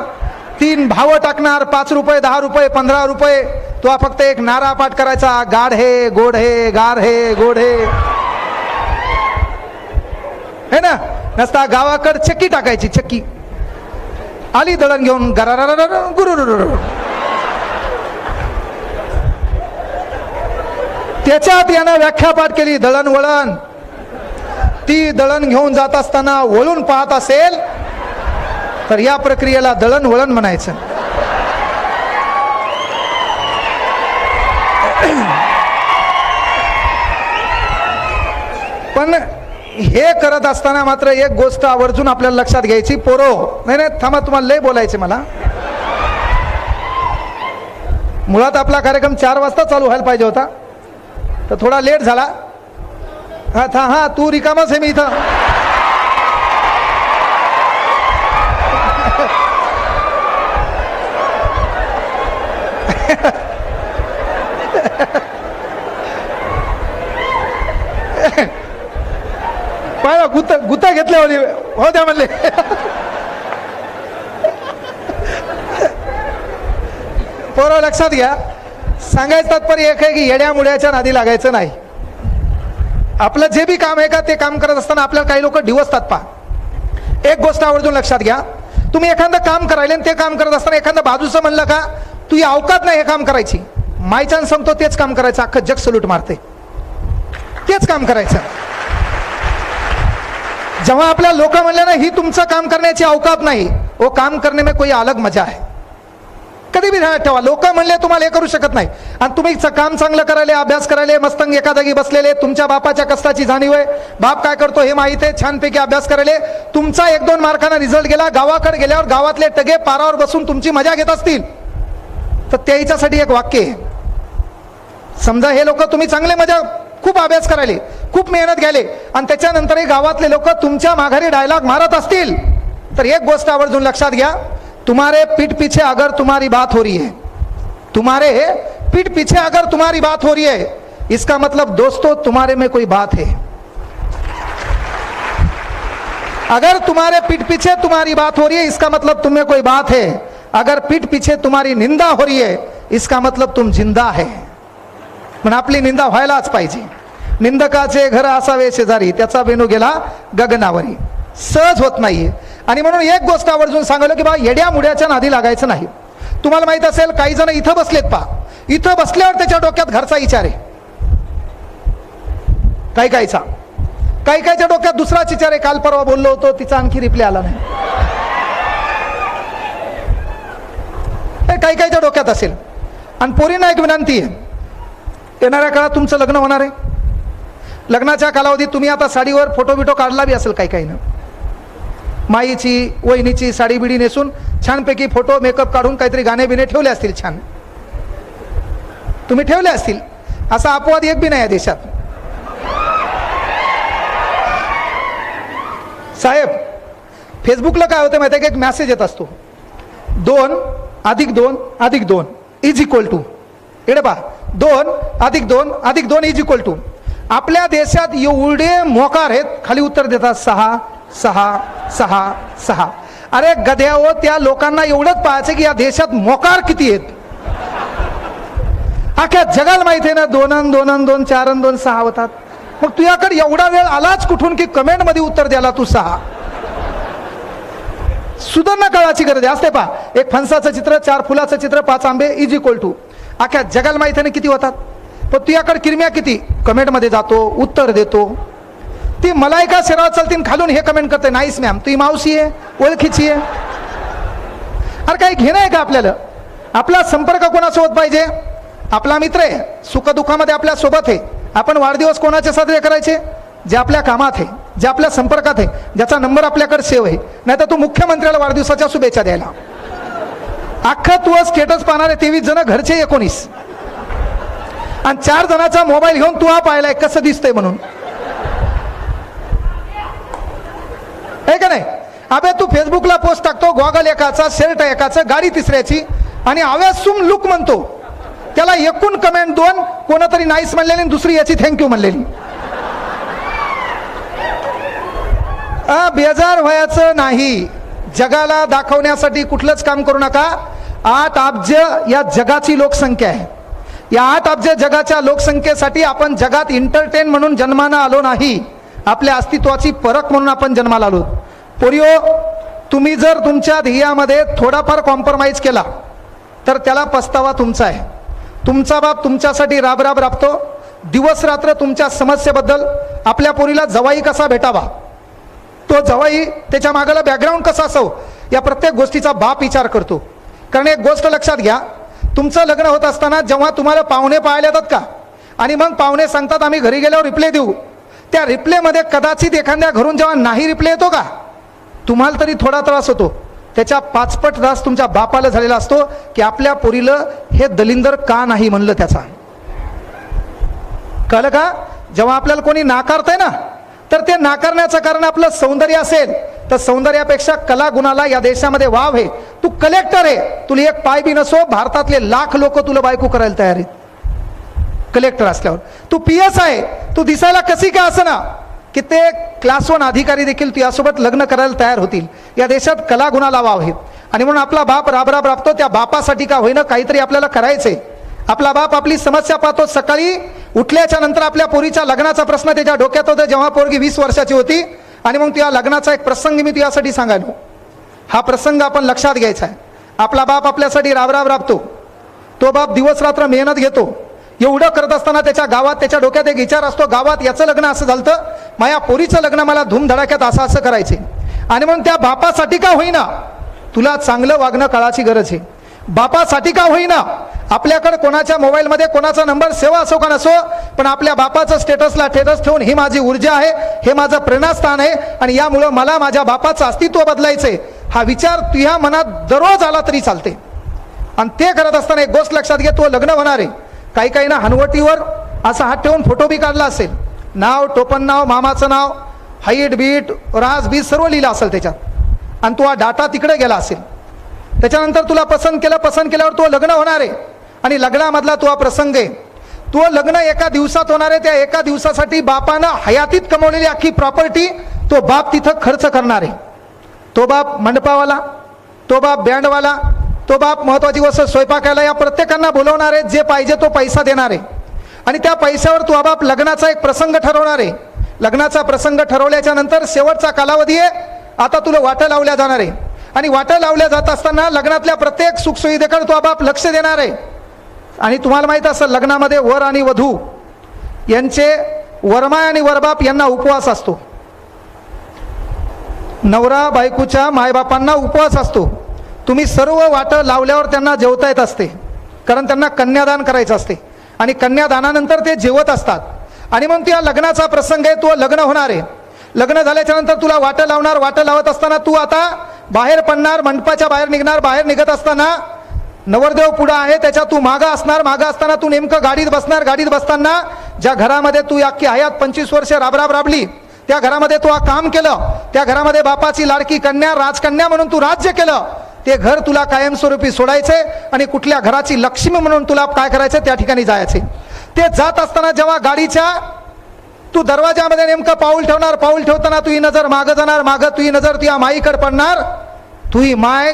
3 भाव टाकणार, 5 रुपये 10 रुपये 15 रुपये. तो फक्त एक नारा पाठ करायचा, गाढ हे गोड हे गार हे गोड हे ना. नसता गावाकड चक्की टाकायची, चक्की आली दळण घेऊन गरारा गुरु. त्याच्यात यानं व्याख्या पाठ केली, दळणवळण. ती दळण घेऊन जात असताना वळून पाहत असेल तर या प्रक्रियेला दळणवळण म्हणायचं. पण हे करत असताना मात्र एक गोष्ट आवर्जून आपल्याला लक्षात घ्यायची. पोरो, नाही थांबा, तुम्हाला लय बोलायचे मला. मुळात आपला कार्यक्रम 4 वाजता चालू व्हायला पाहिजे होता, तर थोडा लेट झाला. हा तू रिकामाच आहे, मी इथं. गुता घेतले हो द्या म्हणले. पोरं लक्षात घ्या, सांगायचं तात्पर्य एक आहे की येड्या मुड्याच्या नादी लागायचं नाही. आपलं जे बी काम आहे का ते काम करत असताना आपल्याला काही लोक डिवसतात. पहा, एक गोष्ट आवर्जून लक्षात घ्या, तुम्ही एखादं काम करायले आणि ते काम करत असताना एखादं बाजूचं म्हणलं का तू अवकात नाही हे काम करायची, मायच्यानं सांगतो तेच काम करायचं, अख्खं जग सल्यूट मारते, तेच काम करायचं. जेव्हा आपल्या लोक म्हणले ना ही तुमचं काम करण्याची अवकात नाही, वो काम करने में कोई अलग मजा आहे. कधी बी ध्यानात ठेवा, लोक म्हणले तुम्हाला हे करू शकत नाही आणि तुम्ही काम चांगलं करायला, अभ्यास करायला मस्तंग एका जागी बसलेले, तुमच्या बापाच्या कष्टाची जाणीव आहे, बाप काय करतो हे माहित आहे, छानपैकी अभ्यास करायले, तुमचा 1-2 मार्कांना रिझल्ट गेला, गावाकडे गेल्यावर गावातले टगे पारावर बसून तुमची मजा घेत असतील तर त्याच्यासाठी एक वाक्य आहे. समजा हे लोक तुम्ही चांगले मजा, खूप अभ्यास करायले, खूप मेहनत घ्यायले आणि त्याच्यानंतरही गावातले लोक तुमच्या माघारी डायलॉग मारत असतील तर एक गोष्ट आवर्जून लक्षात घ्या, तुम्हारे पीठ पीछे अगर तुम्हारी बात हो रही है, तुम्हारे पीठ पीछे अगर तुम्हारी बात हो रही है, इसका मतलब दोस्तों तुम्हारे में कोई बात है. अगर तुम्हारे पीठ पीछे तुम्हारी बात हो रही है इसका मतलब तुम में कोई बात है. अगर पीठ पीछे तुम्हारी निंदा हो रही है इसका मतलब तुम जिंदा है. म्हणून आपली निंदा व्हायलाच पाहिजे. निंदकाचे घर असावे शेजारी, त्याचा वेणू गेला गगनावरी. सहज होत नाहीये. आणि म्हणून एक गोष्ट आवर्जून सांगलं की बा येड्या मुड्याच्या नादी लागायचं नाही. तुम्हाला माहित असेल काही जण इथं बसलेत, पहा इथं बसल्यावर त्याच्या डोक्यात घरचा विचार आहे, काही काहीच्या डोक्यात दुसराच विचार आहे. काल परवा बोललो होतो, तिचा आणखी रिप्लाय आला नाही. काही काहीच्या डोक्यात असेल. आणि पोरींना एक विनंती आहे, येणाऱ्या काळात तुमचं लग्न होणार आहे. लग्नाच्या कालावधीत तुम्ही आता साडीवर फोटो बिटो काढला बी असेल, काही ना माईची वहिनीची साडी बिडी नेसून छानपैकी फोटो मेकअप काढून काहीतरी गाणे बिणे ठेवले असतील, छान तुम्ही ठेवले असतील. असा अपवाद एक बी नाही आहे देशात. साहेब फेसबुकला काय होतं माहिती आहे की एक मेसेज येत असतो, 2+2=2 इज इक्वल टू, इकडे पहा 2+2=2 इज इक्वल टू. आपल्या देशात एवढे मोकार आहेत, खाली उत्तर देतात 6 6 6 6. अरे गध्याओ, त्या लोकांना एवढंच पाहायचं की या देशात मोकार किती आहेत. अख्ख्या जगाला माहिती आहे ना 2+2=2 4+2=6 होतात. मग तुझ्याकडे एवढा वेळ आलाच कुठून की कमेंट मध्ये उत्तर द्यायला तू 6. सुधारणा काळाची गरज असते. पहा एक फणसाचं चित्र, 4 फुलाचं चित्र, 5 आंबे इज इक्वल टू. अख्ख्या जगाला माहिती आहे ना किती होतात. पण तुझ्याकडे किरम्या किती, कमेंट मध्ये जातो, उत्तर देतो. ती मलायका शिराव चलतीन खालून हे कमेंट करते, नाईस मॅम तुझी मावशी आहे, ओळखीची आहे. अरे काही घेणं आहे का आपल्याला. आपला संपर्क कोणासोबत पाहिजे, आपला मित्र आहे, सुखदुःखामध्ये आपल्या सोबत आहे. आपण वाढदिवस कोणाचे साजरे करायचे, जे आपल्या कामात आहे, जे आपल्या संपर्कात आहे, ज्याचा नंबर आपल्याकडे सेव्ह आहे. नाही तर तू मुख्यमंत्र्याला वाढदिवसाच्या शुभेच्छा द्यायला. अख्खा तू स्टेटस पाहणारे 23 जण, घरचे 19 आणि 4 जणांचा मोबाईल घेऊन तू हा पाहिलाय कसं दिसतंय म्हणून, आहे का नाही. अबे तू फेसबुकला पोस्ट टाकतो, गॉगल एकाचा, शर्ट एकाचा, गाडी तिसऱ्याची आणि अव्यासूम लुक म्हणतो. त्याला एकूण कमेंट 2, कोणतरी नाईस म्हणलेली आणि दुसरी याची थँक्यू म्हणलेली. बेजार व्हायचं नाही. जगाला दाखवण्यासाठी कुठलंच काम करू नका. 8 अब्ज या जगाची लोकसंख्या आहे. या 8 अब्ज जगाच्या लोकसंख्येसाठी आपण जगात एंटरटेन म्हणून जन्माला आलो नाही, आपल्या अस्तित्वाची परख म्हणून आपण जन्माला आलो. पोरियो, तुम्ही जर तुमच्या ध्येयामध्ये थोडाफार कॉम्प्रोमाइज केला तर त्याला पस्तावा तुमचा आहे. तुमचा बाप तुमच्यासाठी राब राबतो, दिवस रात्र तुमच्या समस्येबद्दल. आपल्या पोरीला जवाई कसा भेटावा, तो जवाई त्याच्या मागाला बॅकग्राऊंड कसा असावं, या प्रत्येक गोष्टीचा बाप विचार करतो. कारण एक गोष्ट लक्षात घ्या, तुमचं लग्न होत असताना जेव्हा तुम्हाला पाहुणे पाहायला येतात का आणि मग पाहुणे सांगतात आम्ही घरी गेल्यावर रिप्ले देऊ, त्या रिप्लेमध्ये कदाचित एखाद्या घरून जेव्हा नाही रिप्ले येतो का, तुम्हाला तरी थोडा त्रास होतो. त्याच्या 5 पट त्रास तुमच्या बापाला झालेला असतो की आपल्या पोरीला हे दलिंदर का नाही म्हणलं. त्याचा कळलं का. जेव्हा आपल्याला कोणी नाकारतंय ना, तर ते नाकारण्याचं कारण आपलं सौंदर्य असेल तर सौंदर्यापेक्षा कला गुणाला या देशामध्ये वाव आहे. तू कलेक्टर आहे, तुला एक पाय बी नसो, भारतातले लाख लोक तुला बायको करायला तयार आहेत कलेक्टर असल्यावर. तू PS आहे, तू दिसायला कशी का असं ना, कित्येक क्लास 1 अधिकारी देखील तुझ्यासोबत लग्न करायला तयार होतील. या देशात कला गुणाला वाव आहेत आणि म्हणून आपला बाप राब राबतो. त्या बापासाठी का होईना काहीतरी आपल्याला करायचंय. आपला बाप आपली समस्या पाहतो. सकाळी उठल्याच्या नंतर आपल्या पोरीच्या लग्नाचा प्रश्न त्याच्या डोक्यात होता जेव्हा पोरगी 20 वर्षाची होती. आणि मग तुझ्या लग्नाचा एक प्रसंग मी तुझ्यासाठी सांगायलो. हा प्रसंग आपण लक्षात घ्यायचा आहे. आपला बाप आपल्यासाठी राब राबतो. तो बाप दिवस रात्र मेहनत घेतो. एवढं करत असताना त्याच्या गावात त्याच्या डोक्यात एक विचार असतो, गावात याचं लग्न असं झालं, माझ्या पोरीचं लग्न मला धूमधडाक्यात असं करायचे. आणि म्हणून त्या बापासाठी का होईना तुला चांगलं वागणं काळाची गरज आहे. बापासाठी का होईना आपल्याकडे कोणाच्या मोबाईलमध्ये कोणाचा नंबर सेवा असो का नसो, पण आपल्या बापाचं स्टेटसला स्टेटस ठेवून ही माझी ऊर्जा आहे, हे माझं प्रेरणास्थान आहे आणि यामुळं मला माझ्या बापाचं अस्तित्व बदलायचंय. हा विचार तुझ्या मनात दररोज आला तरी चालते. आणि ते करत असताना एक गोष्ट लक्षात घे, तो लग्न होणार आहे. काही काही ना हनवटीवर असा हात ठेवून फोटो बी काढला असेल, नाव टोपण नाव मामाचं नाव हाईट बीट राज बीट सर्व लिहिलं असेल त्याच्यात. आणि तो हा डाटा तिकडे गेला असेल. त्याच्यानंतर तुला पसंत केल्यावर तो लग्न होणार आहे. आणि लग्नामधला तो हा प्रसंग आहे. तो लग्न एका दिवसात होणार आहे. त्या एका दिवसासाठी बापानं हयातीत कमवलेली अख्खी प्रॉपर्टी तो बाप तिथं खर्च करणार आहे. तो बाप मंडपावाला, तो बाप बँडवाला, तो बाप महत्वाची गोष्ट स्वयंपाकाला, या प्रत्येकांना बोलवणार आहे. जे पाहिजे तो पैसा देणार आहे. आणि त्या पैशावर तो बाप लग्नाचा एक प्रसंग ठरवणार आहे. लग्नाचा प्रसंग ठरवल्याच्या नंतर शेवटचा कालावधी आहे. आता तुला वाटा लावल्या जाणार आहे. आणि वाटा लावल्या जात असताना लग्नातल्या प्रत्येक सुखसुविधेकडे तो बाप लक्ष देणार आहे. आणि तुम्हाला माहित असेल लग्नामध्ये वर आणि वधू यांचे वरमाय आणि वरबाप यांना उपवास असतो. नवरा बायकोच्या मायबापांना उपवास असतो. तुम्ही सर्व वाटं लावल्यावर त्यांना जेवता येत असते, कारण त्यांना कन्यादान करायचं असते. आणि कन्यादानानंतर ते जेवत असतात. आणि मग त्या लग्नाचा प्रसंग आहे, तो लग्न होणार आहे. लग्न झाल्याच्या नंतर तुला वाटं लावणार. वाटं लावत असताना तू आता बाहेर पडणार, मंडपाच्या बाहेर निघणार. बाहेर निघत असताना नवरदेव पुढं आहे, त्याच्या तू मागं असणार. मागं असताना तू नेमकं गाडीत बसणार. गाडीत बसताना ज्या घरामध्ये तू अख्खी हयात 25 वर्ष राबली, त्या घरामध्ये तू काम केलं, त्या घरामध्ये बापाची लाडकी कन्या राजकन्या म्हणून तू राज्य केलं, ते घर तुला कायमस्वरूपी सोडायचे आणि कुठल्या घराची लक्ष्मी म्हणून तुला काय करायचं त्या ठिकाणी जायचे. ते जात असताना जेव्हा गाडीच्या तू दरवाजामध्ये नेमकं पाऊल ठेवणार, पाऊल ठेवताना तुझी नजर मागं जाणार. मागं तुझी नजर तुझ्या माईकडे पडणार. तुझी माय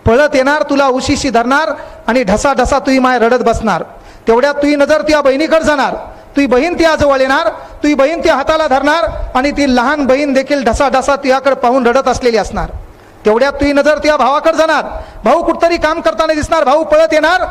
पळत येणार, तुला उशीशी धरणार आणि ढसा ढसा तुझी माय रडत बसणार. तेवढ्यात तुझी नजर तुझ्या बहिणीकडे जाणार. तुझी बहीण त्या जवळ येणार. तुझी बहीण त्या हाताला धरणार आणि ती लहान बहीण देखील ढसा ढसा तुझ्याकडे पाहून रडत असलेली असणार. तेवढ्यात तुझी नजर तुझ्या भावाकडे जाणार. भाऊ कुठतरी काम करताना दिसणार. भाऊ पळत येणार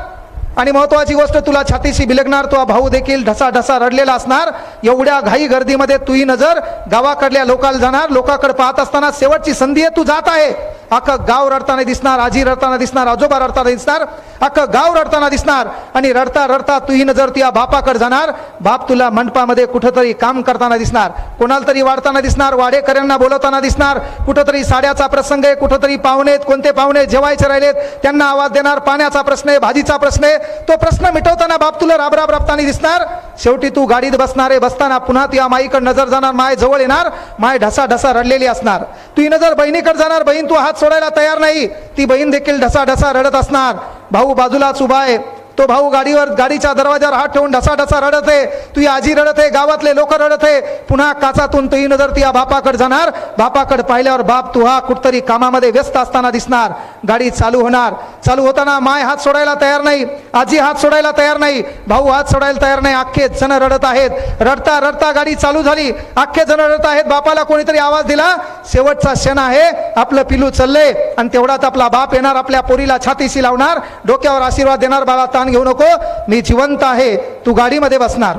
आणि महत्वाची गोष्ट तुला छातीशी बिलगणार. तो भाऊ देखील ढसा ढसा रडलेला असणार. एवढ्या घाई गर्दीमध्ये तुझी नजर गावाकडल्या लोकांना जाणार. लोकांकडे पाहत असताना शेवटची संधी आहे, तू जात आहे. अख्खं गाव रडताना दिसणार. आजी रडताना दिसणार. आजोबा रडताना दिसणार. अख्खं गाव रडताना दिसणार. आणि रडता रडता तुझी नजर तुझ्या बापाकडे जाणार. बाप तुला मंडपामध्ये कुठंतरी काम करताना दिसणार. कोणाला तरी वाढताना दिसणार. वाडेकऱ्यांना बोलवताना दिसणार. कुठंतरी साड्याचा प्रसंग आहे. कुठंतरी पाहुणे आहेत. कोणते पाहुणे जेवायचे राहिलेत त्यांना आवाज देणार. पाण्याचा प्रश्न आहे, भाजीचा प्रश्न आहे. तो प्रश्न मिटवताना बाप तुला राबताना दिसणार. शेवटी तू गाडीत बसणार आहे. बसताना पुन्हा तुझ्या माईकडे नजर जाणार. माय जवळ येणार. माय ढसा ढसा रडलेली असणार. तुझी नजर बहिणीकडे जाणार. बहीण तू हात सोडायला तयार नाही. ती बहीण देखील ढसा ढसा रडत असणार. भाऊ बाजूलाच उभा आहे. तो भाऊ गाडीच्या दरवाजावर हात ठेवून ढसा ढसा रडत आहे. तुझी आजी रडत आहे. गावातले लोक रडत आहे. पुन्हा काचातून तुझी नजर तुझ्या बापाकडे जाणार. बापाकडे पाहिल्यावर बाप तू हा कुठतरी कामामध्ये व्यस्त असताना दिसणार. गाडी चालू होणार. चालू होताना माय हात सोडायला तयार नाही. आजी हात सोडायला तयार नाही. भाऊ हात सोडायला तयार नाही. अख्खे जण रडत आहेत. रडता रडता गाडी चालू झाली. अख्खे जण रडत आहेत. बापाला कोणीतरी आवाज दिला. शेवटचा क्षण आहे. आपलं पिलू चाललंय आणि तेवढाच आपला बाप येणार. आपल्या पोरीला छातीशी लावणार. डोक्यावर आशीर्वाद देणार. बाळा ताण घेऊ नको, मी जिवंत आहे. तू गाडीमध्ये बसणार.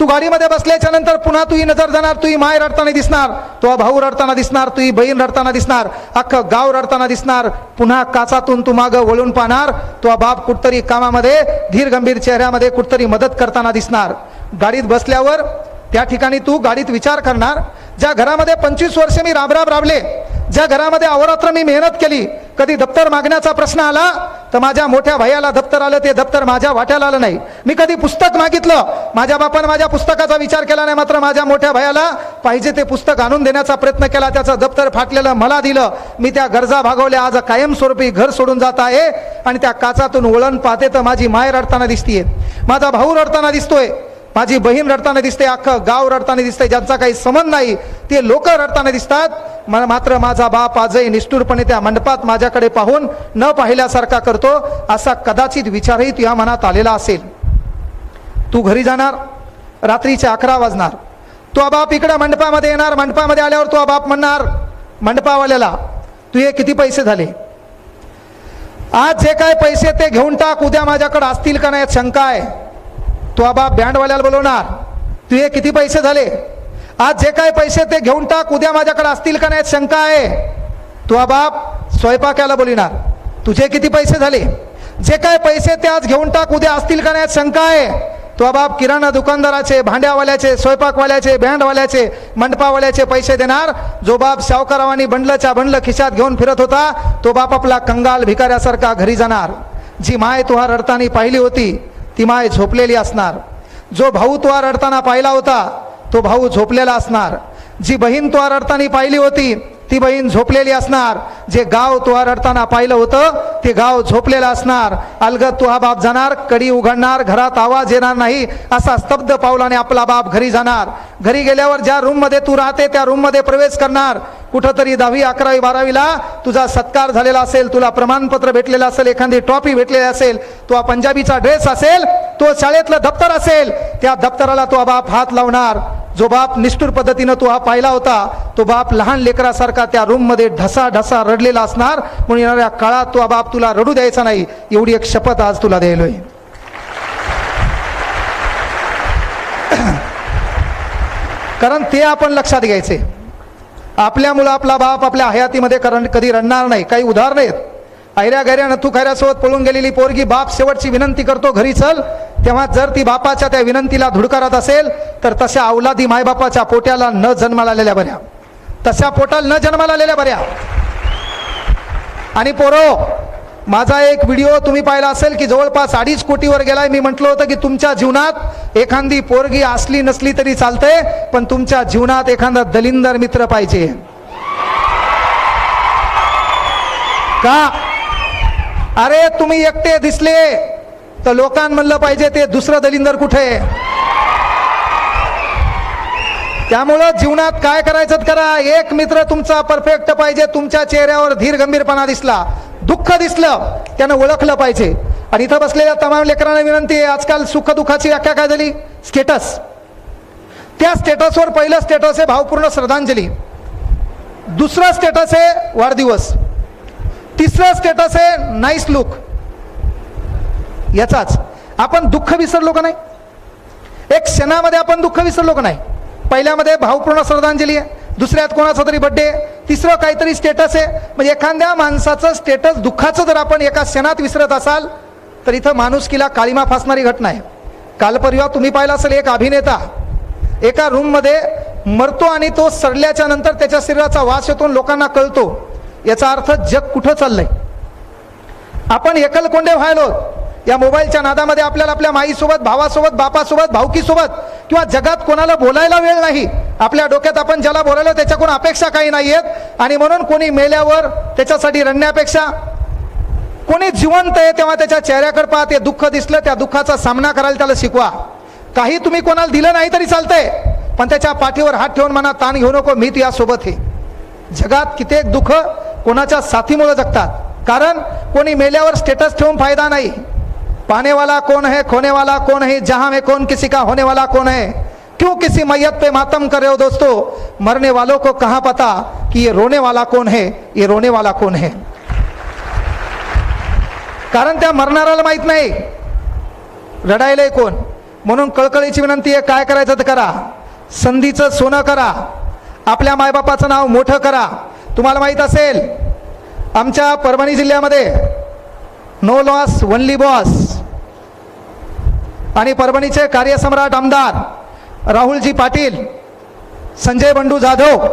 तू गाडीमध्ये बसल्याच्या नंतर पुन्हा तुझी नजर जाणार. तुझी माय रडताना दिसणार. तो भाऊ रडताना दिसणार. तुझी बहीण रडताना दिसणार. अख्खं गाव रडताना दिसणार. पुन्हा काचातून तू मागं वळून पाहणार. तो बाप कुठतरी कामामध्ये धीर गंभीर चेहऱ्यामध्ये कुठतरी मदत करताना दिसणार. गाडीत बसल्यावर त्या ठिकाणी तू गाडीत विचार करणार, ज्या घरामध्ये 25 वर्ष मी राबले, ज्या घरामध्ये अहोरात्र मी मेहनत केली, कधी दप्तर मागण्याचा प्रश्न आला तर माझ्या मोठ्या भायाला दप्तर आलं, ते दप्तर माझ्या वाट्याला आलं नाही. मी कधी पुस्तक मागितलं, माझ्या बापानं माझ्या पुस्तकाचा विचार केला नाही, मात्र माझ्या मोठ्या भायाला पाहिजे ते पुस्तक आणून देण्याचा प्रयत्न केला. त्याचं दप्तर फाटलेलं मला दिलं. मी त्या गरजा भागवल्या. आज कायमस्वरूपी घर सोडून जात आहे आणि त्या काचातून वळण पाहते तर माझी माय रडताना दिसतीये. माझा भाऊ रडताना दिसतोय. माझी बहीण रडताना दिसते. अख्खं गाव रडताना दिसते. ज्यांचा काही संबंध नाही ते लोक रडताना दिसतात. मात्र माझा बाप आजही निष्ठुरपणे त्या मंडपात माझ्याकडे पाहून न पाहिल्यासारखा करतो, असा कदाचित विचारही तुझ्या मनात आलेला असेल. तू घरी जाणार, रात्रीचे 11 वाजणार, तो बाप इकडे मंडपामध्ये येणार. मंडपामध्ये आल्यावर तो बाप म्हणणार मंडपावाल्याला, तुझे किती पैसे झाले, आज जे काय पैसे ते घेऊन टाक, उद्या माझ्याकडे असतील का नाही शंका आहे. तो बाप बँडवाल्याला बोलवणार, तुझे किती पैसे झाले, आज जे काय पैसे ते घेऊन टाक, उद्या माझ्याकडे असतील का नाही शंका आहे. तो बाप स्वयंपाकाला बोलणार, तुझे किती पैसे झाले, जे काय पैसे ते आज घेऊन टाक, उद्या असतील का नाही शंका आहे. तो बाप किराणा दुकानदाराचे, भांड्यावाल्याचे, स्वयंपाकवाल्याचे, बँडवाल्याचे, मंडपावाल्याचे पैसे देणार. जो बाप सावकारावानी बंडलच्या बंडल खिशात घेऊन फिरत होता, तो बाप आपला कंगाल भिकाऱ्यासारखा घरी जाणार. जी माय तुहा रडताना पाहिली होती ती माय झोपलेली असणार. जो भाऊ तुहा रडताना पाहिला होता तो भाऊ झोपलेला असणार. जी बहीण तुहा रडताना पाहिली होती ती बहीण झोपलेली असणार. जे गाव तुहा रडताना पाहिलं होतं ते गाव झोपलेलं असणार. अलगद तुहा बाप जाणार, कडी उघडणार, घरात आवाज येणार नाही, असा स्तब्ध पावलाने आपला बाप घरी जाणार. घरी गेल्यावर ज्या रूम मध्ये तू राहते त्या रूम मध्ये प्रवेश करणार. कुठंतरी 10वी 11वी 12वीला तुझा सत्कार झालेला असेल, तुला प्रमाणपत्र भेटलेलं असेल, एखादी ट्रॉफी भेटलेली असेल, तो पंजाबीचा ड्रेस असेल, तो शाळेतलं दप्तर असेल, त्या दप्तराला तो बाप हात लावणार. जो बाप निष्ठुर पद्धतीनं तो पाहिला होता तो बाप लहान लेकरासारखा त्या रूम मध्ये ढसा ढसा रडलेला असणार. म्हणून येणाऱ्या काळात तो बाप तुला रडू द्यायचा नाही, एवढी एक शपथ आज तुला द्यायलोय. कारण ते आपण लक्षात घ्यायचे, आपल्या मुलं आपला बाप आपल्या हयातीमध्ये कधी रडणार नाही. काही उदाहरण आहेत, ऐऱ्या गैऱ्या नथू खैऱ्यासोबत पळून गेलेली पोरगी बाप शेवटची विनंती करतो घरी चल, तेव्हा जर ती बापाच्या त्या विनंतीला धुडकारत असेल तर तशा अवलादी मायबापाच्या पोट्याला न जन्माला आलेल्या बऱ्या, तशा पोटाला न जन्माला आलेल्या बऱ्या. आणि पोरो, माझा एक व्हिडिओ तुम्ही पाहिला असेल की जवळपास 2.5 कोटीवर गेलाय. मी म्हटलं होतं की तुमच्या जीवनात एखादी पोरगी असली नसली तरी चालते, पण तुमच्या जीवनात एखादा दलिंदर मित्र पाहिजे. का? अरे तुम्ही एकटे दिसले तर लोकांना म्हणलं पाहिजे ते दुसरं दलिंदर कुठे आहे. त्यामुळं जीवनात काय करायचं करा, एक मित्र तुमचा परफेक्ट पाहिजे. तुमच्या चेहऱ्यावर धीर गंभीरपणा दिसला, दुःख दिसलं, त्यानं ओळखलं पाहिजे. आणि इथं बसलेल्या तमाम लेकरांना विनंती आहे, आजकाल सुख दुःखाची व्याख्या काय झाली, स्टेटस. त्या स्टेटसवर पहिलं स्टेटस आहे भावपूर्ण श्रद्धांजली, दुसरं स्टेटस आहे वाढदिवस, तिसरं स्टेटस आहे नाईस लुक. याचाच आपण दुःख विसरलो का नाही, एक क्षणामध्ये आपण दुःख विसरलो का नाही. पहिल्यामध्ये भावपूर्ण श्रद्धांजली आहे, दुसऱ्यात कोणाचा तरी बर्थडे, तिसरं काहीतरी स्टेटस आहे. म्हणजे एखाद्या माणसाचं स्टेटस दुःखाचं जर आपण एका क्षणात विसरत असाल तर इथं माणुसकीला काळीमा फासणारी घटना आहे. कालपर्वा तुम्ही पाहिला असेल, एक अभिनेता एका रूममध्ये मरतो आणि तो सडल्याच्या नंतर त्याच्या शरीराचा वास येतो, लोकांना कळतो. याचा अर्थ जग कुठं चाललंय. आपण एकलकोंडे व्हायलो या मोबाईलच्या नादामध्ये. आपल्याला आपल्या माईसोबत, भावासोबत, बापासोबत, भाऊकीसोबत किंवा जगात कोणाला बोलायला वेळ नाही. आपल्या डोक्यात आपण ज्याला बोलायला त्याच्याकडून अपेक्षा काही नाही आहेत. आणि म्हणून कोणी मेल्यावर त्याच्यासाठी रडण्यापेक्षा कोणी जिवंत आहे तेव्हा त्याच्या चेहऱ्याकडे पहा, ते दुःख दिसलं, त्या दुःखाचा सामना करायला त्याला शिकवा. काही तुम्ही कोणाला दिलं नाही तरी चालतंय, पण त्याच्या पाठीवर हात ठेवून म्हणा ताण घेऊ नको, मी तुझ्यासोबत आहे. जगात कित्येक दुःख कोणाच्या साथीमुळे जगतात, कारण कोणी मेल्यावर स्टेटस ठेवून फायदा नाही. पाने वाला कौन है, खोने वाला कौन है, जहां में कौन किसी का होने वाला कौन है. क्यों किसी मैयत पे मातम कर रहे हो दोस्तों, मरने वालों को कहां पता कि ये रोने वाला कौन है, ये रोने वाला कौन है. कारण त्या मरणाऱ्याला माहित नाही रडायलंय कोण. म्हणून कळकळीची विनंती आहे, काय करायचं तर करा, संधीचं सोनं करा, आपल्या मायबापाचं नाव मोठं करा. तुम्हाला माहित असेल आमच्या परभणी जिल्ह्यामध्ये नो लॉस ओनली बॉस आणि परभणीचे कार्यसम्राट आमदार राहुलजी पाटील, संजय बंडू जाधव,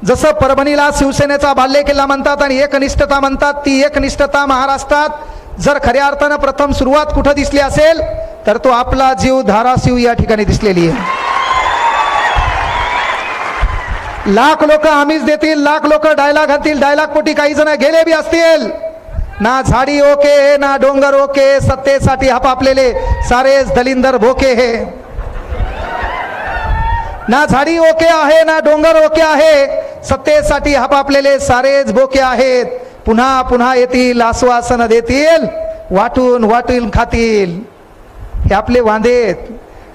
जसं परभणीला शिवसेनेचा बालेकिल्ला म्हणतात आणि एकनिष्ठता म्हणतात, ती एकनिष्ठता महाराष्ट्रात जर खऱ्या अर्थानं प्रथम सुरुवात कुठं दिसली असेल तर तो आपला जीव धाराशिव या ठिकाणी दिसलेली आहे. लाख लोक आमिष देतील, लाख लोक डायलॉग घालतील, डायलॉग पोटी काही जण गेले बी असतील. ना झाडी ओके ना डोंगर ओके, सत्तेसाठी हपापलेले सारेच दलिंदर भोके हे. ना झाडी ओके आहे ना डोंगर ओके आहे, सत्तेसाठी हपापलेले सारेच बोके आहेत. पुन्हा पुन्हा येतील, आश्वासन देतील, वाटून वाटून खातील. हे आपले वांदेत.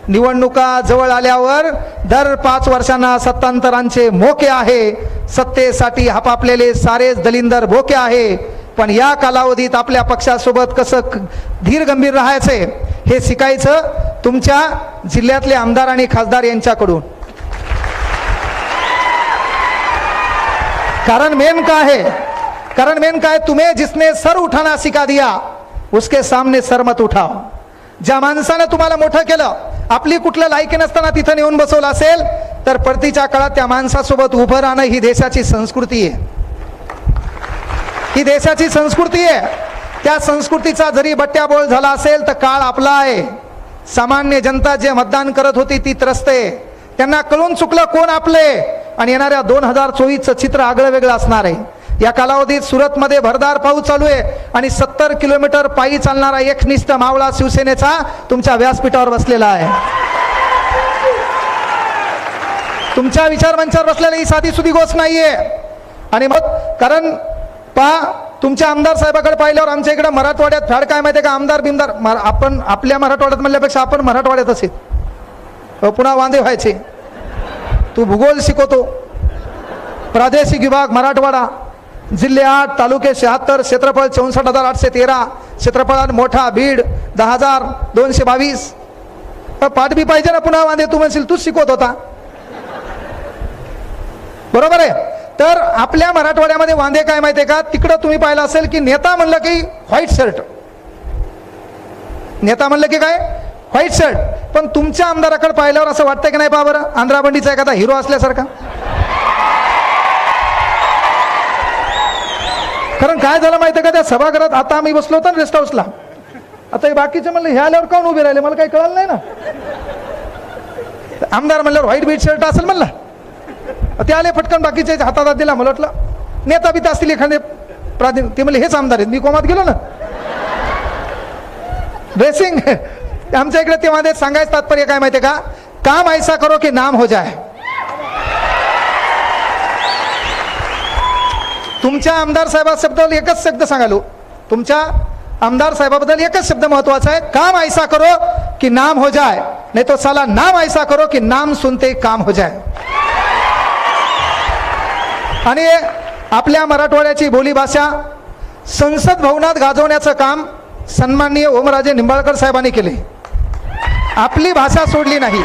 निवडणुका जवळ आल्यावर दर 5 वर्षांना सत्तांतरांचे मोके आहे. सत्तेसाठी हपापलेले सारेच दलिंदर भोके आहे. पण या कालावधीत आपल्या पक्षासोबत कसं धीर गंभीर राहायचे हे शिकायचं तुमच्या जिल्ह्यातले आमदार आणि खासदार यांच्याकडून. कारण मेन का है, तुम्हें जिसने सर उठाना सिखा दिया उसके सामने सर मत उठाओ. ज्या माणसानं तुम्हाला मोठं केलं, आपली कुठलं लायकी नसताना तिथं नेऊन बसवलं असेल तर परतीच्या काळात त्या माणसासोबत उभं राहणं ही देशाची संस्कृती आहे. ही देशाची संस्कृती आहे. त्या संस्कृतीचा जरी बट्ट्याबोळ झाला असेल तर काळ आपला आहे. सामान्य जनता जे मतदान करत होती ती त्रस्त आहे. त्यांना कळून चुकलं कोण आपले, आणि येणाऱ्या 2024चं चित्र आगळं वेगळं असणार आहे. या कालावधीत सुरतमध्ये भरदार पाऊस चालू आहे आणि 70 किलोमीटर पायी चालणारा एकनिष्ठ मावळा शिवसेनेचा तुमच्या व्यासपीठावर बसलेला आहे. तुमच्या विचारमंचावर बसलेली ही साधी सुधी गोष्ट नाहीये. आणि मग कारण तुमच्या आमदार साहेबाकडे पाहिल्यावर आमच्या इकडे मराठवाड्यात फॅड काय माहिती का, आमदार बिमदार आपण आपल्या मराठवाड्यात म्हणल्यापेक्षा आपण मराठवाड्यात असेल पुन्हा वांदे व्हायचे. तू भूगोल शिकवतो, प्रादेशिक विभाग मराठवाडा, जिल्हे 8, तालुके 76, क्षेत्रफळ 64,813, क्षेत्रफळात मोठा बीड 10,222. पाठ बी पाहिजे ना पुन्हा वांदे. तू म्हणशील तूच शिकवत होता, बरोबर आहे. तर आपल्या मराठवाड्यामध्ये वांदे काय माहितीये का, तिकडं तुम्ही पाहिलं असेल की नेता म्हणलं की व्हाईट शर्ट, नेता म्हणलं की काय व्हाईट शर्ट. पण तुमच्या आमदाराकडे पाहिल्यावर असं वाटतंय की नाही पहा बरं, आंध्रा बंडीचा एखादा हिरो असल्यासारखा. कारण काय झालं माहितीये का, त्या सभागृहात आता आम्ही बसलो होतो ना रेस्ट हाऊसला, आता हे बाकीचे म्हणलं हे आल्यावर कोण उभे राहिले, मला काही कळलं नाही ना. आमदार म्हणल्यावर व्हाईट बीट शर्ट असेल म्हणलं, ते आले फटकन बाकीचे हातात दिला. मला वाटलं नेता बिता असतील एखादे प्राधिन, ते म्हणले हेच आमदार आहेत. मी कोमात गेलो ना. ड्रेसिंग आमच्या इकडे तेव्हा सांगायचं तात्पर्य काय माहितीये का, काम ऐसा करो की नाम हो जाए. तुमच्या आमदार साहेबाबद्दल एकच शब्द सांगालो, तुमच्या आमदार साहेबाबद्दल एकच शब्द महत्वाचा आहे, काम ऐसा करो कि नाम हो जाए, नहीं तो साला नाम ऐसा करो कि नाम सुनते काम हो जाए. आणि आपल्या मराठवाड्याची बोलीभाषा संसद भवनात गाजवण्याचं काम सन्माननीय ओमराजे निंबाळकर साहेबांनी केले. आपली भाषा सोडली नाही,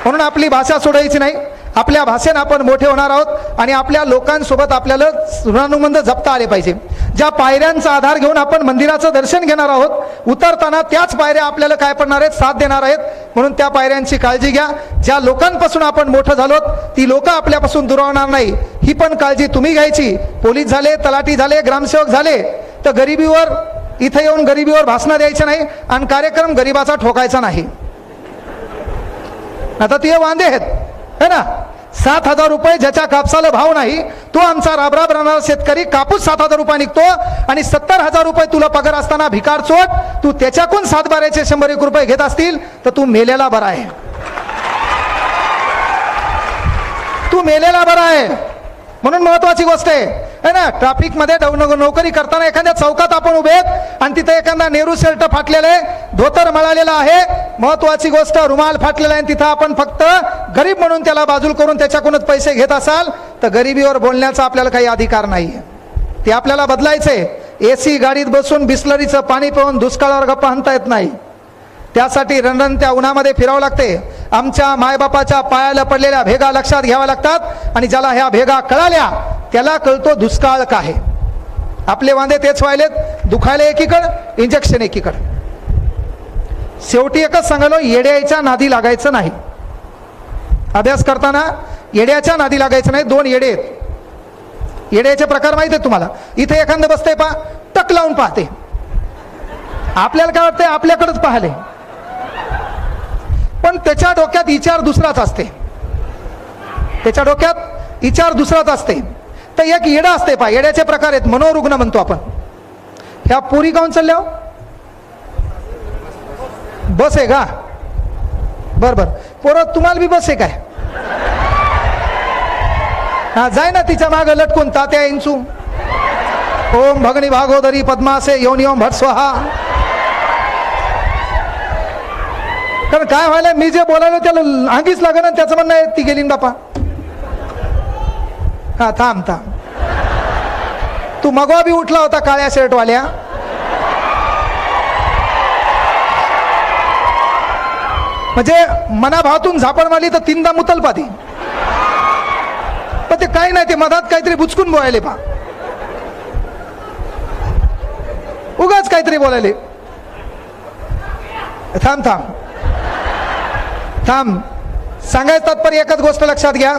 म्हणून आपली भाषा सोडायची नाही. आपल्या भाषेने आपण मोठे होणार आहोत आणि आपल्या लोकांसोबत आपल्याला ऋणानुबंध जपता आले पाहिजे. ज्या पायऱ्यांचा आधार घेऊन आपण मंदिराचं दर्शन घेणार आहोत, उतरताना त्याच पायऱ्या आपल्याला काय पडणार आहेत, साथ देणार आहेत. म्हणून त्या पायऱ्यांची काळजी घ्या. ज्या लोकांपासून आपण मोठं झालोत ती लोक आपल्यापासून दुरावणार नाही, ही पण काळजी तुम्ही घ्यायची. पोलीस झाले, तलाठी झाले, ग्रामसेवक झाले तर गरिबीवर इथे येऊन गरिबीवर भाषणं द्यायचं नाही आणि कार्यक्रम गरिबाचा ठोकायचा नाही. आता ते वांदे आहेत है ना. 7,000 रुपये ज्याच्या कापसाला भाव नाही, तो आमचा राबराब राहणारा शेतकरी कापूस 7,000 रुपये निघतो आणि 70,000 रुपये तुला पगार असताना भिकार चोट तू त्याच्याकडून 7 बाऱ्याचे 100 रुपये घेत असतील तर तू मेलेला बरा आहे. तू मेलेला बरा आहे. म्हणून महत्वाची गोष्ट आहे ना, ट्रॅफिक मध्ये नोकरी करताना एखाद्या चौकात आपण उभे आहेत आणि तिथे एखादा नेहरू शर्ट फाटलेला आहे, धोतर मळालेला आहे, महत्वाची गोष्ट रुमाल फाटलेला आहे, तिथं आपण फक्त गरीब म्हणून त्याला बाजूला करून त्याच्याकडूनच पैसे घेत असाल तर गरिबीवर बोलण्याचा आपल्याला काही अधिकार नाहीये. ते आपल्याला बदलायचंय. एसी गाडीत बसून बिस्लरीचं पाणी पिऊन दुष्काळावर गप्पा हाणता येत नाही. त्यासाठी रणरणत्या उन्हामध्ये फिरावं लागते. आमच्या मायबापाच्या पायाला पडलेल्या भेगा लक्षात घ्याव्या लागतात आणि ज्याला ह्या भेगा कळाल्या त्याला कळतो दुष्काळ काय. आपले वांदे तेच व्हायलेत, दुखायला एकीकडं, इंजेक्शन एकीकडं. शेवटी एकच सांगालो, येड्याच्या नादी लागायचं नाही. अभ्यास करताना येड्याच्या नादी लागायचं नाही. 2 येडे आहेत. येड्याचे प्रकार माहिती आहेत तुम्हाला. इथे एखादं बसतंय पा, टक लावून पाहते. आपल्याला काय वाटतंय, आपल्याकडेच पाहिले, पण त्याच्या डोक्यात विचार दुसराच असते. त्याच्या डोक्यात विचार दुसराच असते. तर एक येडा असते पा. येड्याचे प्रकार आहेत, मनोरुग्ण म्हणतो आपण. ह्या पुरी काऊन चालल्या, बस आहे का? बरोबर. पोरं तुम्हाला बी बस आहे काय? हा जाय ना तिच्या मागं लटकून तात्या इंचू ओम भगनी भागोदरी पद्मासे योनी ओम भट स्वाहा. कारण काय व्हायला मी जे बोलायला त्याला आगीच लागेल ना त्याचं म्हणणं आहे ती गेली ना बापा. हा थांब थांब तू मगवा बी उठला होता काळ्या शर्टवाल्या. म्हणजे मनाभावातून झापड मारली तर तीनदा मुतल पाती. पण ते काही नाही ते मधात काहीतरी बुचकून बोलायले पा उगाच काहीतरी बोलायले. थांब थांब थांब सांगायचं तात्पर्य एकच गोष्ट लक्षात घ्या.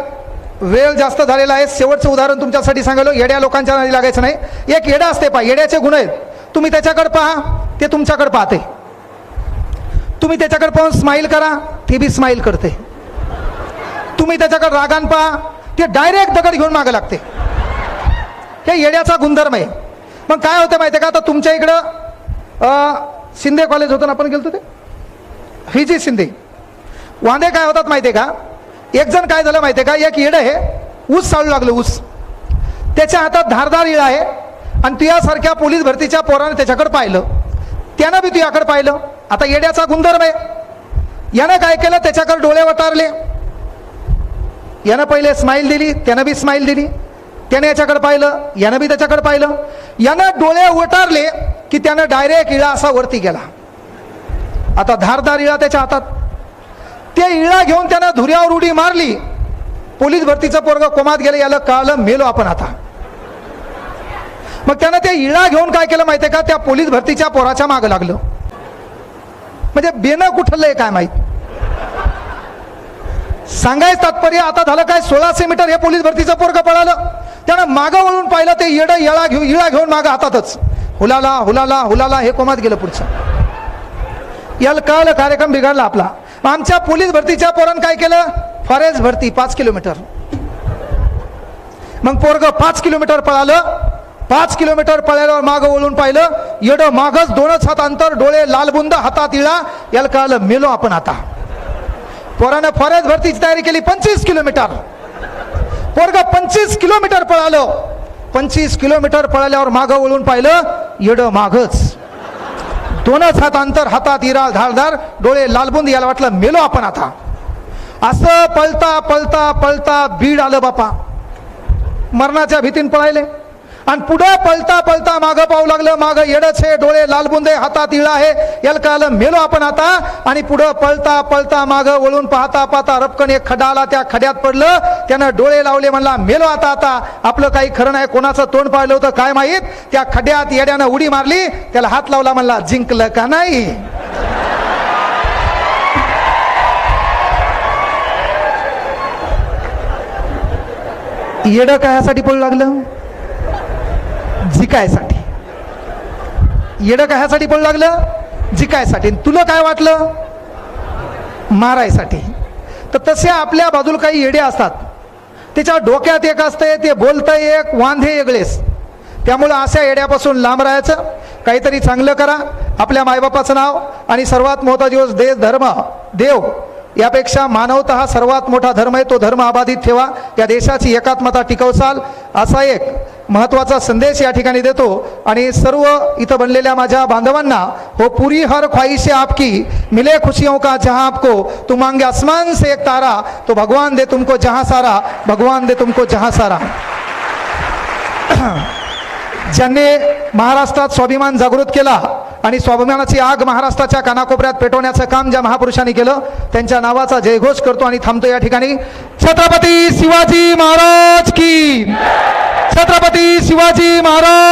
वेळ जास्त झालेला आहे. शेवटचं उदाहरण तुमच्यासाठी सांगायलो. येड्या लोकांच्या नादी लागायचं नाही. एक येडा असते पहा येड्याचे गुण आहेत. तुम्ही त्याच्याकडे पहा ते तुमच्याकडे पाहते. तुम्ही त्याच्याकडे पाहून स्माईल करा ते बी स्माईल करते. तुम्ही त्याच्याकडे रागान पहा ते डायरेक्ट दगड घेऊन मागे लागते. हे येड्याचा गुणधर्म आहे. मग काय होतं माहिती आहे का. आता तुमच्या इकडं शिंदे कॉलेज होतं ना आपण गेलतो ते व्हीजी शिंदे वांदे काय होतात माहिती आहे का. एक जण काय झालं माहिती आहे का. एक येडं आहे ऊस चालू लागलं ऊस. त्याच्या हातात धारदार इळा आहे आणि तुझ्यासारख्या पोलीस भरतीच्या पोराने त्याच्याकडे पाहिलं. त्यानं बी तुझ्याकडे पाहिलं. आता येड्याचा गुणधर्म आहे. यानं काय केलं त्याच्याकडे डोळे वटारले. यानं पहिले स्माईल दिली त्यानं बी स्माईल दिली. त्याने याच्याकडे पाहिलं यानं बी त्याच्याकडे पाहिलं. यानं डोळे वटारले की त्यानं डायरेक्ट इळा असा वरती गेला. आता धारदार इळा त्याच्या हातात. ते इळा घेऊन त्यानं धुऱ्यावर उडी मारली. पोलीस भरतीचं पोरग कोमात गेलं. याला कळलं मेलो आपण आता. मग त्यानं ते इळा घेऊन काय केलं माहितीये का. त्या पोलीस भरतीच्या पोराच्या मागं लागलं. म्हणजे बेनं कुठलंय काय माहित. सांगायचं तात्पर्य आता झालं काय 1600 मीटर हे पोलीस भरतीचं पोरग पळालं. त्यानं मागं वळून पाहिलं ते येडं इळा घेऊन मागं हातातच हुलाला हुलाला हुलाला हे कोमात गेलं पुढचं. याला कळलं कार्यक्रम बिघडला आपला. आमच्या पोलीस भरतीच्या पोरानं काय केलं फॉरेस्ट भरती 5 किलोमीटर. मग पोरग 5 किलोमीटर पळालं. 5 किलोमीटर पळाल्यावर मागं वळून पाहिलं येडं मागच 2च हात अंतर डोळे लालबुंद हातात इळा. याला कळलं मेलो आपण आता. पोरानं फॉरेस्ट भरतीची तयारी केली 25 किलोमीटर. पोरग 25 किलोमीटर पळालं. 25 किलोमीटर पळाल्यावर मागं वळून पाहिलं येडं मागच 2च हात अंतर हातात इरा धारदार डोळे लालबुंद. याला वाटलं मेलो आपण आता. असं पळता पळता पळता बीड आलं बापा. मरणाच्या भीतीने पळायले आणि पुढे पळता पळता मागं पाहू लागलं. मागं येडच आहे डोळे लालबुंदे हातात इळा आहे. याला कळलं मेलो आपण आता. आणि पुढे पळता पळता मागं वळून पाहता पाहता रपकन एक खड्डा आला. त्या खड्ड्यात पडलं. त्यानं डोळे लावले म्हणला मेलो आता. आता आपलं काही खरं नाही. कोणाचं तोंड पाहिलं होतं काय माहीत. त्या खड्ड्यात येड्यानं उडी मारली. त्याला हात लावला म्हणला जिंकलं का नाही. येडं कायासाठी पळू लागलं जिकायसाठी. येडं कायासाठी पळू लागलं जिकायसाठी. तुला काय वाटलं मारायसाठी. तर तसे आपल्या बाजूला काही येडे असतात. त्याच्या डोक्यात एक असते ते बोलतंय एक वांधे वेगळेच. त्यामुळं अशा येड्यापासून लांब राहायचं. काहीतरी चांगलं करा. आपल्या मायबापाचं नाव आणि सर्वात मोठा दिवस देश धर्म देव यापेक्षा मानवता हा सर्वात मोठा धर्म आहे. तो धर्म अबाधित ठेवा. या देशाची एकात्मता टिकवसाल असा एक महत्त्वाचा संदेश या ठिकाणी देतो. आणि सर्व इथं बनलेल्या माझ्या बांधवांना हो पूरी हर ख्वाहिश आपकी मिले खुशियों का जहां आपको तुम मांगे आसमान से एक तारा तो भगवान दे तुमको जहां सारा भगवान दे तुमको जहां सारा. ज्यांनी महाराष्ट्रात स्वाभिमान जागृत केला आणि स्वाभिमानाची आग महाराष्ट्राच्या कानाकोपऱ्यात पेटवण्याचं काम ज्या महापुरुषांनी केलं त्यांच्या नावाचा जयघोष करतो आणि थांबतो या ठिकाणी. छत्रपती शिवाजी महाराज की. छत्रपती शिवाजी महाराज